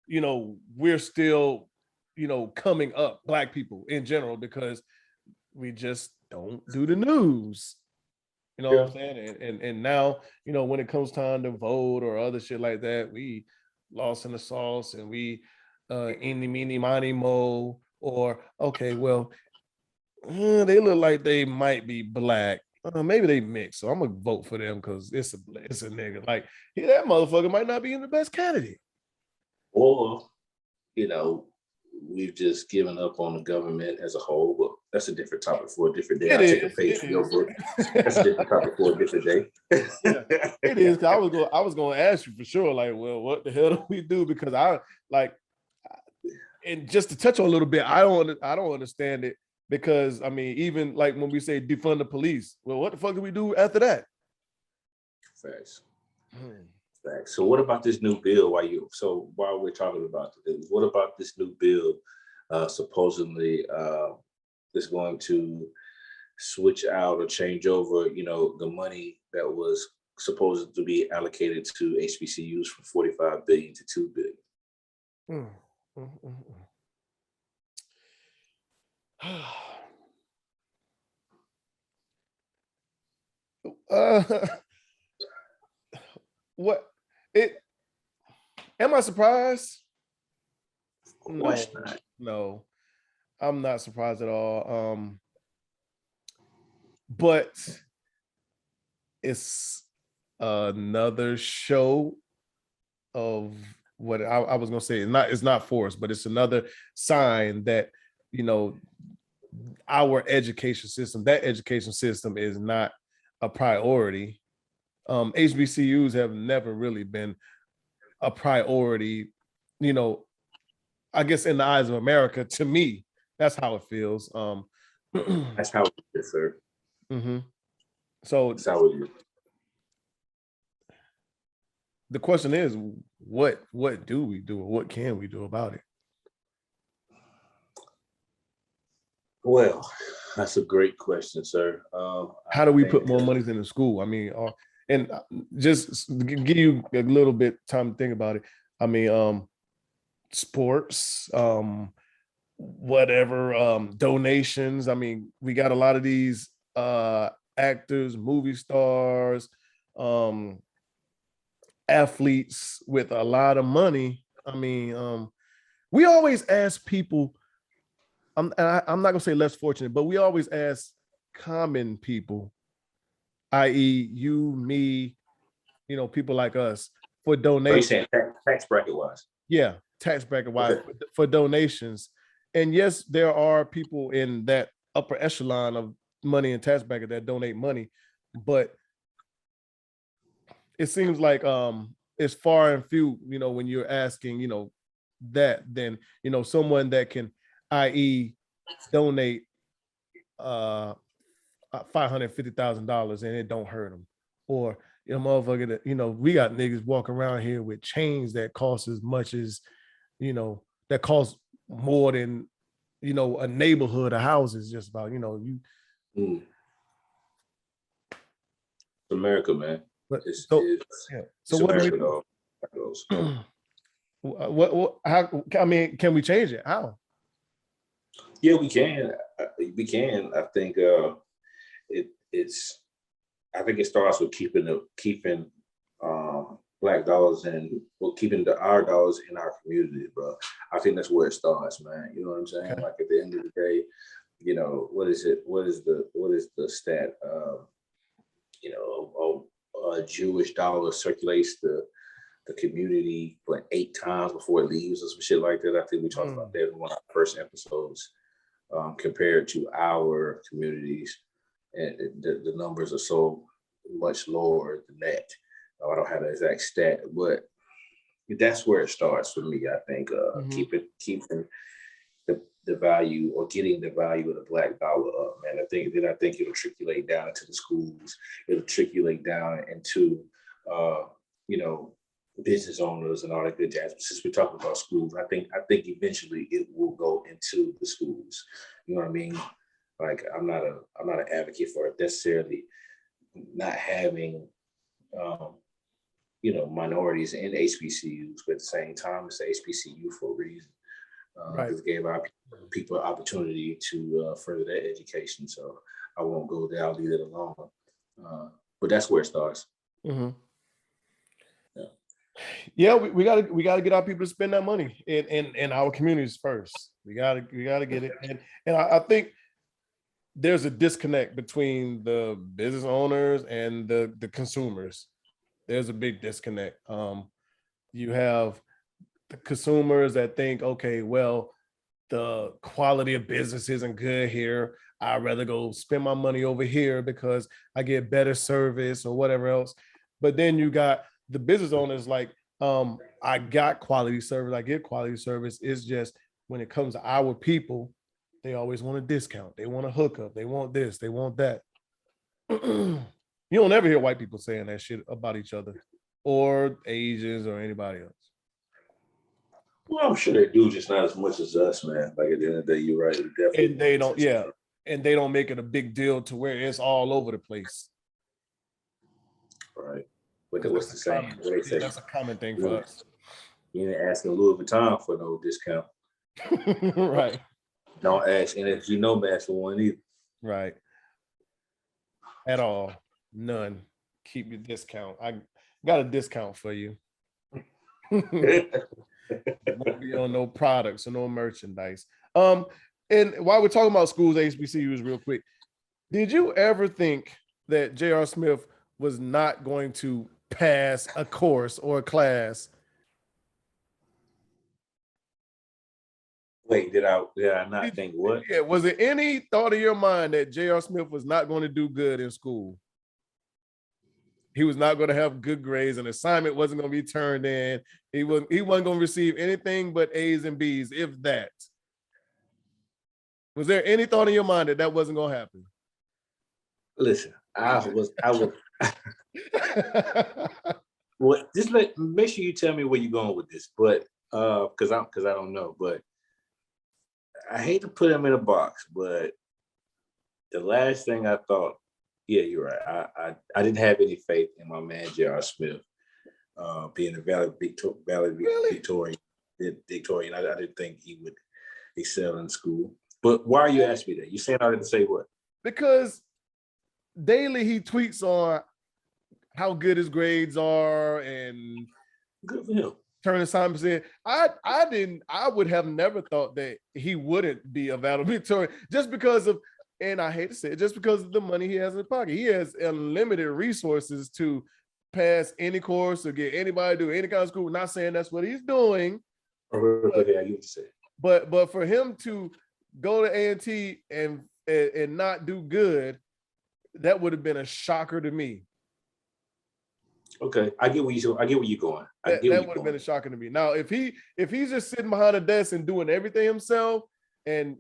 you know, we're still, you know, coming up, Black people in general, because we just don't do the news. You know what I'm saying? And now, you know, when it comes time to vote or other shit like that, we lost in the sauce and we eeny, meeny, miny, mo, or okay, well, they look like they might be Black. Maybe they mix, so I'm gonna vote for them because it's a nigga. Like, yeah, that motherfucker might not be in the best candidate. Or, you know, we've just given up on the government as a whole, but that's a different topic for a different day. I'll take a page from your book. That's a different topic for a different day. Yeah, it is. I was gonna ask you for sure, like, well, what the hell do we do? Because I like, and just to touch on a little bit, I don't understand it, because I mean, even like when we say defund the police, well, what the fuck do we do after that? Facts. Facts. So what about this new bill? While we're talking about the news, what about this new bill supposedly is going to switch out or change over, you know, the money that was supposed to be allocated to HBCUs from 45 billion to 2 billion? What it? Am I surprised? Of course not. No, I'm not surprised at all. But it's another show of what I was gonna say. It's not forced, but it's another sign that, you know, our education system is not a priority. HBCUs have never really been a priority, you know, I guess in the eyes of America. To me, that's how it feels. That's how it is, sir. So that's how it is. The question is, what do we do, or what can we do about it? Well, that's a great question, sir. How do we put more money in the school? I mean, and just to give you a little bit time to think about it. I mean, sports, whatever, donations. I mean, we got a lot of these actors, movie stars, athletes with a lot of money. I mean, we always ask people, I'm not gonna say less fortunate, but we always ask common people, i.e. you, me, you know, people like us, for donations. Tax bracket wise. Yeah, tax bracket wise, for donations. and yes, there are people in that upper echelon of money and tax bracket that donate money, but it seems like it's far and few, when you're asking, that then, someone that can, i.e., donate $550,000 and it don't hurt them, or motherfucker that, we got niggas walking around here with chains that cost as much as, that cost more than, a neighborhood of houses, just about, you. America, man. But It's what America, do though. what how, I mean, can we change it? How? Yeah, we can. We can. I think I think it starts with keeping Black dollars and keeping our dollars in our community, bro. I think that's where it starts, man. You know what I'm saying? Okay. Like at the end of the day, what is it? What is the stat? A Jewish dollar circulates the community for 8 times before it leaves or some shit like that. I think we talked about that in one of our first episodes. Compared to our communities, and the numbers are so much lower than that. I don't have the exact stat, but that's where it starts for me. I think keeping the value, or getting the value of the Black dollar up, man. I think it'll triculate down into the schools. It'll triculate down into business owners and all that good jazz. Since we're talking about schools, I think eventually it will go into the schools. You know what I mean? Like I'm not an advocate for it necessarily not having minorities in HBCUs, but at the same time, it's the HBCU for a reason. Because it gave our people an opportunity to further their education. So I won't go there. I'll leave it alone. But that's where it starts. Mm-hmm. Yeah, we gotta get our people to spend that money in our communities first. We gotta get it, and I think there's a disconnect between the business owners and the consumers. There's a big disconnect. You have the consumers that think, okay, well, the quality of business isn't good here. I'd rather go spend my money over here because I get better service or whatever else. But then you got the business owners like, I got quality service, I get quality service. It's just when it comes to our people, they always want a discount. They want a hookup. They want this, they want that. You don't ever hear white people saying that shit about each other or Asians or anybody else. Well, I'm sure they do, just not as much as us, man. Like at the end of the day, you're right. And they don't, and they don't make it a big deal to where it's all over the place. Right. But what's the saying? What they say? That's a common thing for us. You ain't asking Louis Vuitton for no discount. Right. Don't ask, and if you know, ask for one either. Right. At all. None. Keep your discount. I got a discount for you. Won't be on no products or no merchandise. And while we're talking about schools, HBCUs, real quick, did you ever think that J.R. Smith was not going to pass a course or a class? Wait, did I not think what? Yeah, was there any thought in your mind that J.R. Smith was not going to do good in school? He was not going to have good grades. An assignment wasn't going to be turned in. He wasn't going to receive anything but A's and B's, if that. Was there any thought in your mind that wasn't going to happen? Listen, I was. Well, just make sure you tell me where you're going with this, but because I don't know, but I hate to put him in a box, but the last thing I thought, yeah, you're right. I didn't have any faith in my man J.R. Smith being a valid Victorian. I didn't think he would excel in school. But why are you asking me that? You saying I didn't say what? Because daily he tweets on how good his grades are and good for him. Turning assignments in. I would have never thought that he wouldn't be a valedictorian just because of, and I hate to say it, just because of the money he has in his pocket. He has unlimited resources to pass any course or get anybody to do any kind of school. Not saying that's what he's doing. I get what you said. but for him to go to A&T and not do good, that would have been a shocker to me. Okay, I get where you're going. That would have been a shocker to me. Now, if he's just sitting behind a desk and doing everything himself, and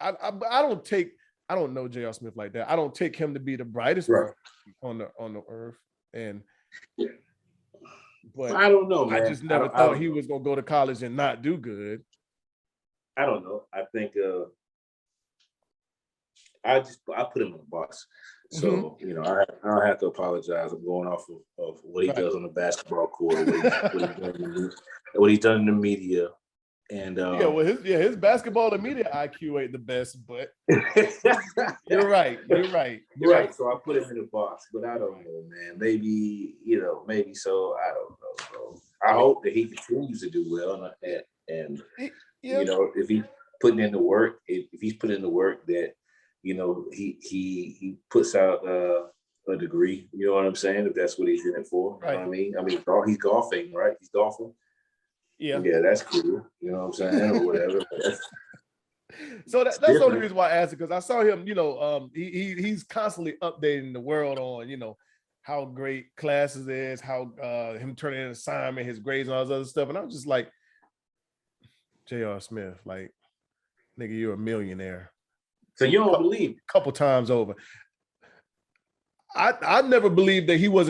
I don't know J.R. Smith like that. I don't take him to be the brightest on the earth, but I don't know, man. I just never thought he was gonna go to college and not do good. I don't know. I think I put him in a box. So I don't have to apologize. I'm going off of what he does on the basketball court, what he's done in the media, and his basketball and media IQ ain't the best, but you're right. So I put him in a box, but I don't know, man. Maybe so. I don't know. So I hope that he continues to do well, and if he's putting in the work, that he puts out a degree. You know what I'm saying? If that's what he's in it for, you know what I mean? I mean, he's golfing, right? He's golfing. Yeah, that's cool. You know what I'm saying, or whatever. So that's the only reason why I asked it, because I saw him. He's constantly updating the world on how great classes is, how him turning in an assignment, his grades, and all this other stuff. And I was just like, J.R. Smith, like, nigga, you're a millionaire. So you don't believe a couple times over. I never believed that he was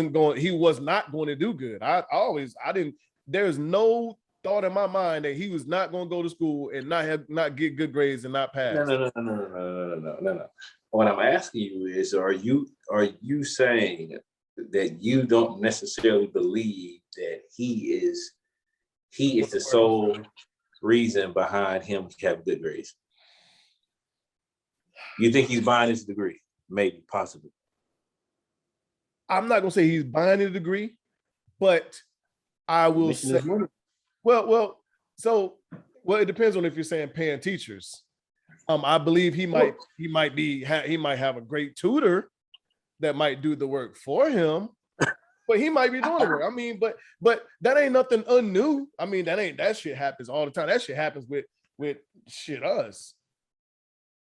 not going to do good. There's no thought in my mind that he was not going to go to school and not get good grades and not pass. No. What I'm asking you is, are you saying that you don't necessarily believe that he is the sole reason behind him having good grades? You think he's buying his degree? Maybe, possibly. I'm not gonna say he's buying a degree, but I will say, well, it depends on if you're saying paying teachers. I believe he might have a great tutor that might do the work for him, but he might be doing the work. I mean, but that ain't nothing unnew. I mean, that shit happens all the time. That shit happens with us.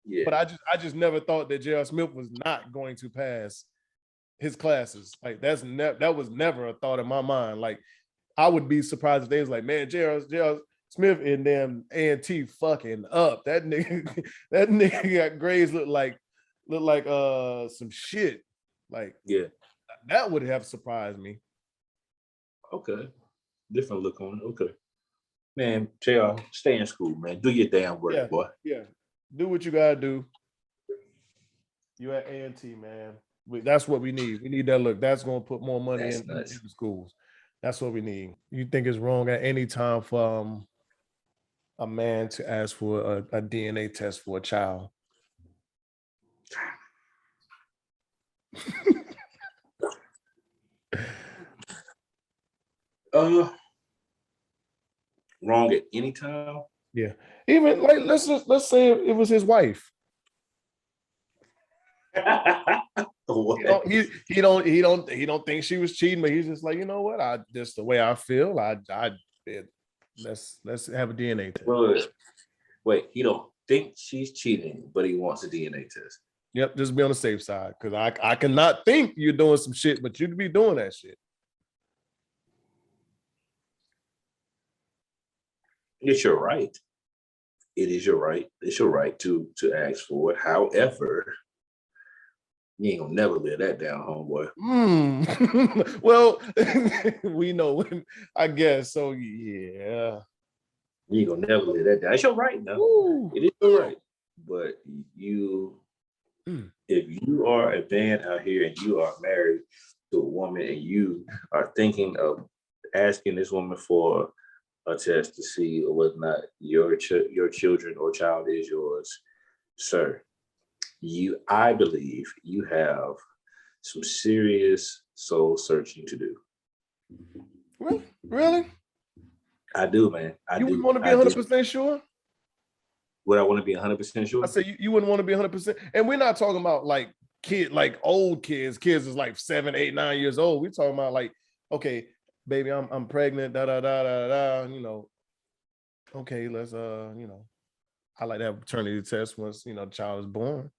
Yeah. But I just never thought that J.R. Smith was not going to pass his classes. Like that was never a thought in my mind. Like I would be surprised if they was like, man, J.R. Smith and them A&T fucking up. That nigga got grades look like some shit. Like that would have surprised me. Okay, different look on it. Okay, man, JR, stay in school, man. Do your damn work, boy. Yeah. Do what you gotta do. You at A&T, man. That's what we need. We need that look. That's gonna put more money into the schools. That's what we need. You think it's wrong at any time for a man to ask for a DNA test for a child? Wrong at any time? Yeah. Even like let's say it was his wife. He don't think she was cheating, but he's just like, you know what? Just the way I feel. Let's have a DNA test. Wait, he don't think she's cheating, but he wants a DNA test. Yep, just be on the safe side, because I cannot think you're doing some shit, but you'd be doing that shit. It's your right. It is your right. It's your right to ask for it. However, you ain't gonna never live that down, homeboy. Well, we know. I guess so. Yeah. You ain't gonna never live that down. It's your right now. Ooh. It is your right. But if you are a man out here and you are married to a woman and you are thinking of asking this woman for a test to see whether or not your children or child is yours, sir, I believe you have some serious soul searching to do. Really? I do, man. You wouldn't want to be 100% sure? Would I want to be 100% sure? I say you wouldn't want to be 100%. And we're not talking about like old kids. Kids is like 7, 8, 9 years old. We're talking about like, okay, baby, I'm pregnant, da da da da da. You know, okay, let's I like to have a paternity test once the child is born.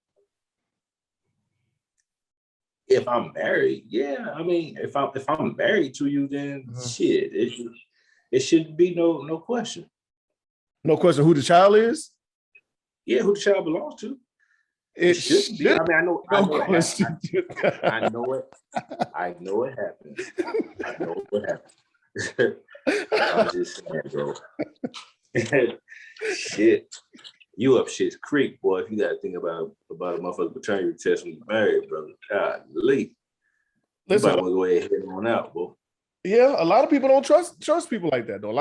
If I'm married, yeah. I mean, if I'm married to you, then shit, it should be no question. No question who the child is? Yeah, who the child belongs to. It should be. I mean, I know it happens. I know it. I know it happens. I know what happens. I'm just saying, bro. Shit. You up shit's creek, boy. If you gotta think about a motherfucking paternity test when you're married, brother. Golly. You might want to go ahead and head on out, boy. Yeah, a lot of people don't trust people like that, though.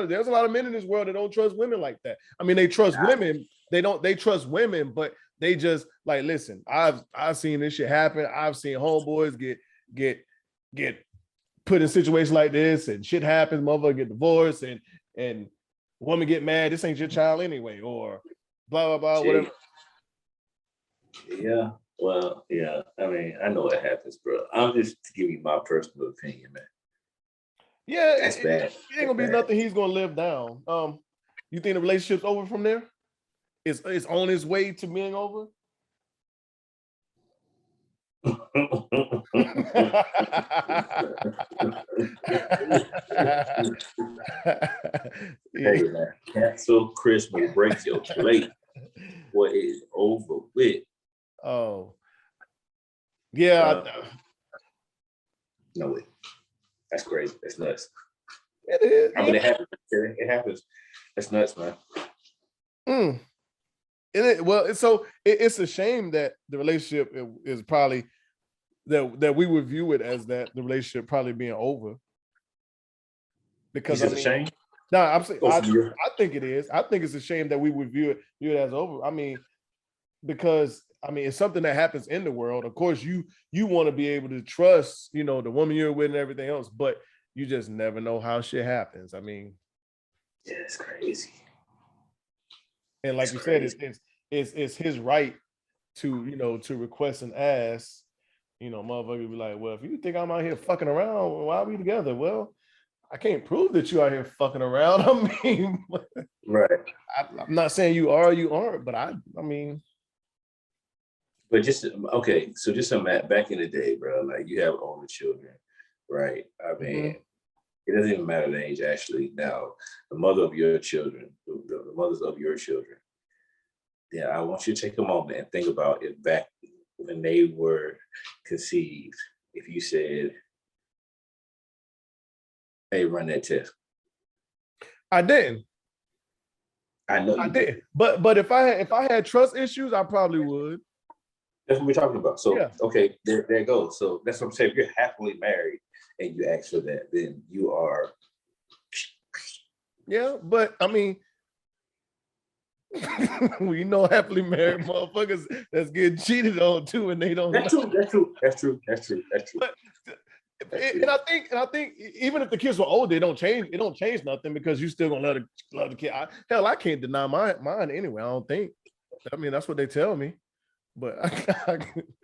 There's a lot of men in this world that don't trust women like that. I mean, they trust women. They trust women, but they just like, listen, I've seen this shit happen. I've seen homeboys get put in situations like this, and shit happens, motherfucker get divorced, and woman get mad, this ain't your child anyway, or blah blah blah, whatever. Yeah. Well, yeah. I mean, I know what happens, bro. I'm just giving you my personal opinion, man. Yeah, that's bad. It ain't gonna be nothing he's gonna live down. You think the relationship's over from there? It's on its way to being over? Hey man, cancel Christmas, break your plate. What is over with? Oh, yeah. No way. That's crazy. That's nuts. It is. I mean, it happens. It happens. That's nuts, man. It's a shame that the relationship is probably that we would view it as that the relationship probably being over. Because it's a shame. No, I'm saying I think it is. I think it's a shame that we would view it as over. I mean, because it's something that happens in the world. Of course, you want to be able to trust, the woman you're with and everything else, but you just never know how shit happens. I mean, yeah, it's crazy. And like you said, it's his right to request and ask. Motherfucker be like, well, if you think I'm out here fucking around, why are we together? Well, I can't prove that you out here fucking around. I mean, right. I'm not saying you are, you aren't, but I mean. But just okay, so just back in the day, bro, like you have older children, right? I mean, it doesn't even matter the age actually. Now, the mother of your children, the mothers of your children, yeah, I want you to take a moment and think about it back when they were conceived. If you said, hey, run that test. I didn't. I know I did. But if I had trust issues, I probably would. That's what we're talking about. So, yeah. Okay, there it goes. So that's what I'm saying. If you're happily married and you ask for that, then you are. Yeah, but I mean, we know happily married motherfuckers that's getting cheated on too, and they don't. That's true. But, and I think even if the kids were older, it don't change nothing because you still gonna love the kid. I can't deny mine anyway. I don't think. I mean, that's what they tell me. But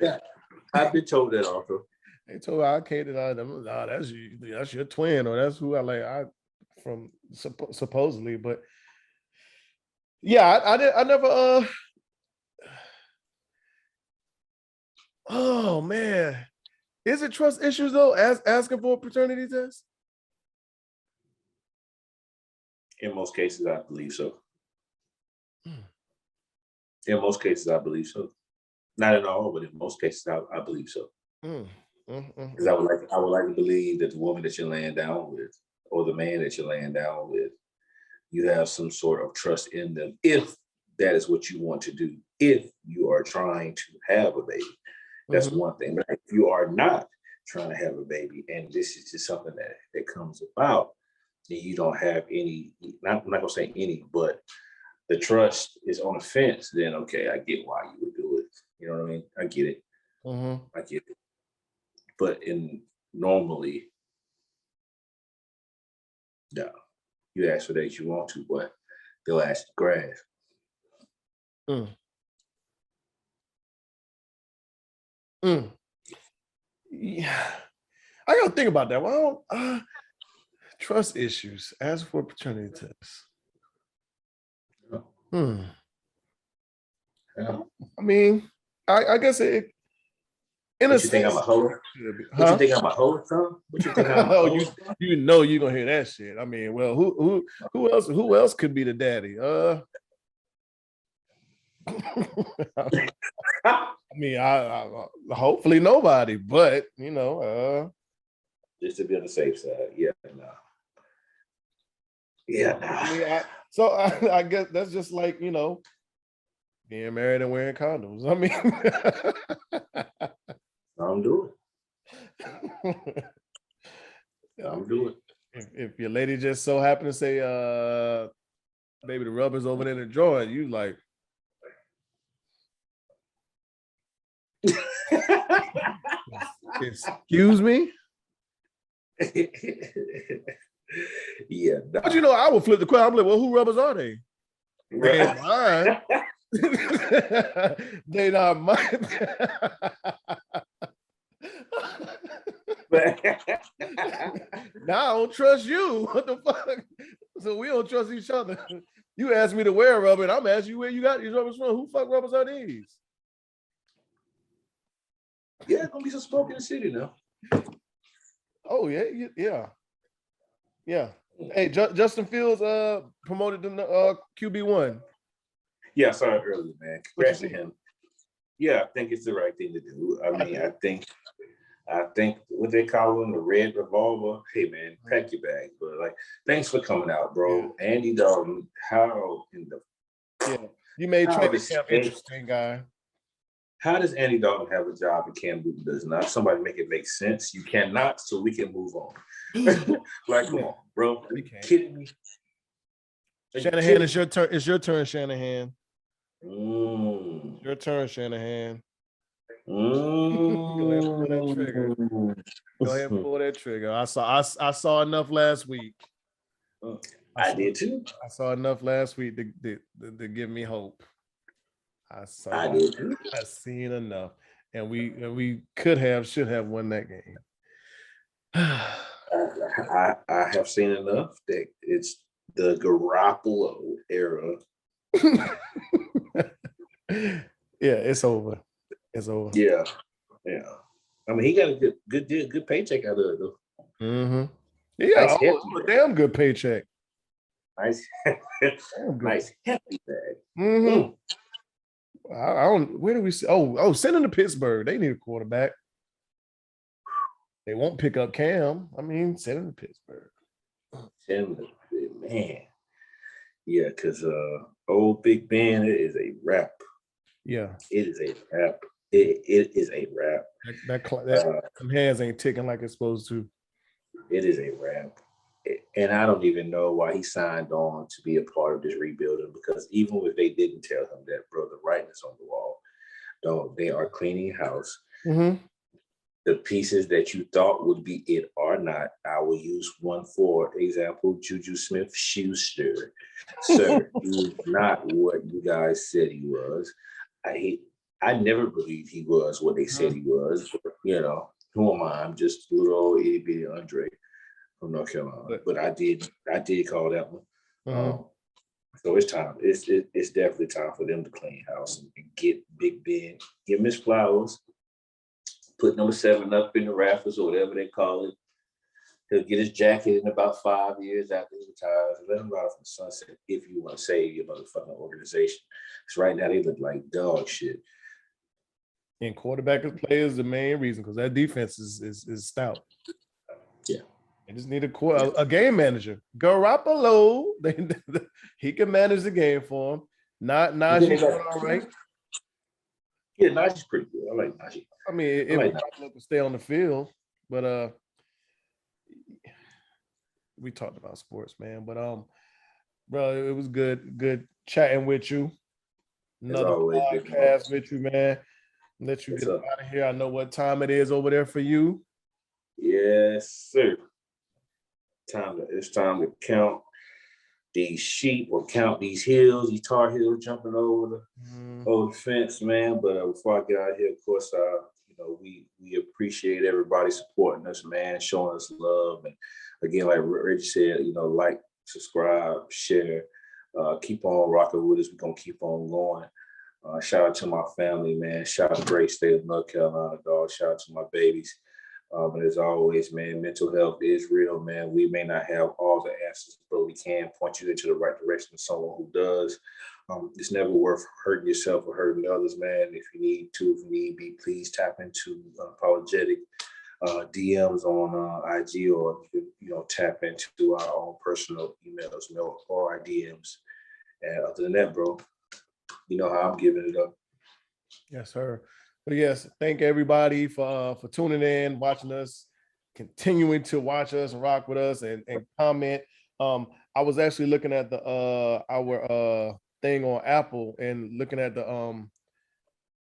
yeah, I've been told that also. They told me I can't deny them. Nah, that's your twin, or that's who from supposedly. But yeah, I never. Oh man, is it trust issues though? Asking for a paternity test? In most cases, I believe so. In most cases, I believe so. Not at all, but in most cases, I believe so. Because I would like to believe that the woman that you're laying down with, or the man that you're laying down with, you have some sort of trust in them. If that is what you want to do, if you are trying to have a baby, that's one thing. But if you are not trying to have a baby, and this is just something that comes about, then you don't have any. I'm not gonna say any, but the trust is on the fence. Then okay, I get why you would do it. You know what I mean? I get it. I get it. But normally, no. You ask for that you want to, but they'll ask to grass. Yeah, I gotta think about that. Well, trust issues. Ask for a paternity test. Yeah. I mean, I guess it. In What a you think sense, I'm a hoe? huh? What you think I'm a hoe, son? What you think I'm a Oh, hoe? you know you're gonna hear that shit. I mean, well, who else could be the daddy? I mean, I hopefully nobody, but you know, Just to be on the safe side. Yeah, no. Yeah, I mean, nah. I guess that's just like, you know, being married and wearing condoms. I mean, I'm doing. I'm doing. if your lady just so happen to say, baby, the rubber's over there in the drawer, you like, excuse me? Yeah, nah. But you know, I would flip the question. I'm like, well, who rubbers are they? They ain't mine. They not mine. Now I don't trust you. What the fuck? So we don't trust each other. You asked me to wear a rubber, and I'm asking you where you got these rubbers from. Who fuck rubbers are these? Yeah, gonna be some smoke in the city now. Oh yeah. Hey, Justin Fields promoted to QB1. Yeah, I saw it earlier, man. What you Congrats to think? him. Yeah, I think it's the right thing to do. I mean, I think what they call him the red revolver. Hey man, pack your bag. But like, thanks for coming out, bro. Yeah. Andy Dalton, how in the Yeah, you made how training does camp interesting, guy. how does Andy Dalton have a job and Cam Newton does not? Somebody make it make sense. You cannot, so we can move on. Like, come on, bro. Are you kidding me? Shanahan, it's your turn. It's your turn, Shanahan. Mm. Your turn, Shanahan. Mm. Go ahead and pull that trigger. Go ahead and pull that trigger. I saw enough last week. I did too. I saw enough last week to give me hope. I did too. I seen enough, and we should have won that game. I have seen enough that it's the Garoppolo era. Yeah, it's over. It's over. Yeah. I mean, he got a good paycheck out of it though. Mm-hmm. Yeah, a damn good paycheck. Nice, nice hefty bag. Mm-hmm. I don't. Where do we see? Send him to Pittsburgh. They need a quarterback. They won't pick up Cam. I mean, send him to Pittsburgh. Man. Yeah, because old Big Ben, it is a wrap. Yeah. It is a wrap. It is a wrap. That hands ain't ticking like it's supposed to. It is a wrap. And I don't even know why he signed on to be a part of this rebuilding, because even if they didn't tell him that, bro, the writing is on the wall. Dog, they are cleaning house. Mm-hmm. The pieces that you thought would be it are not. I will use one for example, Juju Smith-Schuster. Sir, he is not what you guys said he was. I never believed he was what they said he was. You know, who am I? I'm just little old itty bitty Andre from North Carolina. But I did call that one. Mm-hmm. So it's time. It's definitely time for them to clean house and get Big Ben, give him his flowers, put number 7 up in the rafters or whatever they call it. He'll get his jacket in about 5 years after he retires. Let him ride from the sunset if you want to save your motherfucking organization. Because right now they look like dog shit. And quarterback play is the main reason, because that defense is stout. Yeah. They just need a game manager. Garoppolo, he can manage the game for him. Najee's all right. Yeah, Najee's pretty good. I like Najee. I mean, if Garoppolo can stay on the field, but we talked about sports, man. But bro, it was good chatting with you. Another podcast with you, man. Let you get out of here. I know what time it is over there for you. Yes, sir. It's time to count these sheep or count these hills, these Tar Heels jumping over the fence, man. But before I get out of here, of course, we appreciate everybody supporting us, man, showing us love. And again, like Reggie said, like, subscribe, share. keep on rocking with us. We're going to keep on going. Shout out to my family, man. Shout out to the great state of North Carolina, dog. Shout out to my babies. But as always, man, mental health is real, man. We may not have all the answers, but we can point you into the right direction of someone who does. It's never worth hurting yourself or hurting others, man. If you need be, please tap into Unapologetic DMs on IG, or tap into our own personal emails, or our DMs. And other than that, bro, you know how I'm giving it up. Yes, sir. But yes, thank everybody for tuning in, watching us, continuing to watch us and rock with us and comment. I was actually looking at the our thing on Apple and looking at the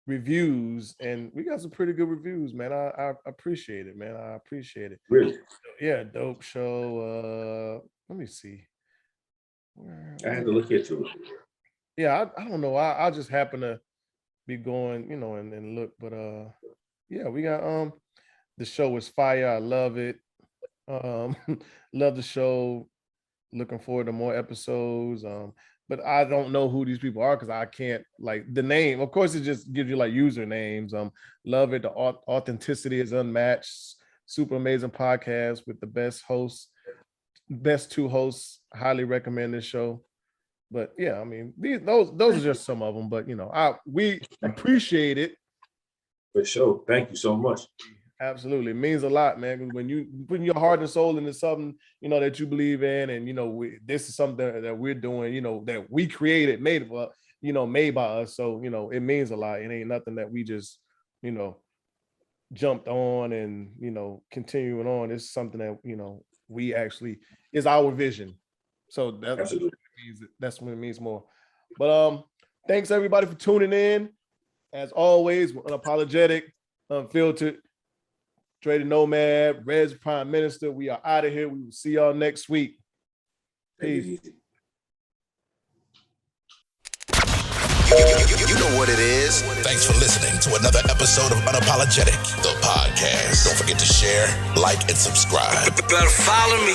reviews, and we got some pretty good reviews, man. I appreciate it, man. I appreciate it. Really? Yeah, dope show. Let me see. I had to look into it. Yeah, I don't know. I just happen to be going, and look, but yeah, we got the show is fire. I love it. Love the show. Looking forward to more episodes. But I don't know who these people are because I can't, like, the name. Of course, it just gives you like usernames. Love it. The authenticity is unmatched. Super amazing podcast with the best two hosts. Highly recommend this show. But yeah, I mean, those are just some of them. But we appreciate it. For sure. Thank you so much. Absolutely. It means a lot, man. When you put your heart and soul into something, that you believe in, and this is something that we're doing, that we created, made by us. So, it means a lot. It ain't nothing that we just, jumped on and, continuing on. It's something that, we actually is our vision. So that's what it means more. But thanks everybody for tuning in. As always, we're unapologetic, unfiltered. Dre the Nomad, Rez Prime Minister. We are out of here. We will see y'all next week. Peace. You know what it is. Thanks for listening to another episode of Unapologetic, the podcast. Don't forget to share, like, and subscribe. Better follow me.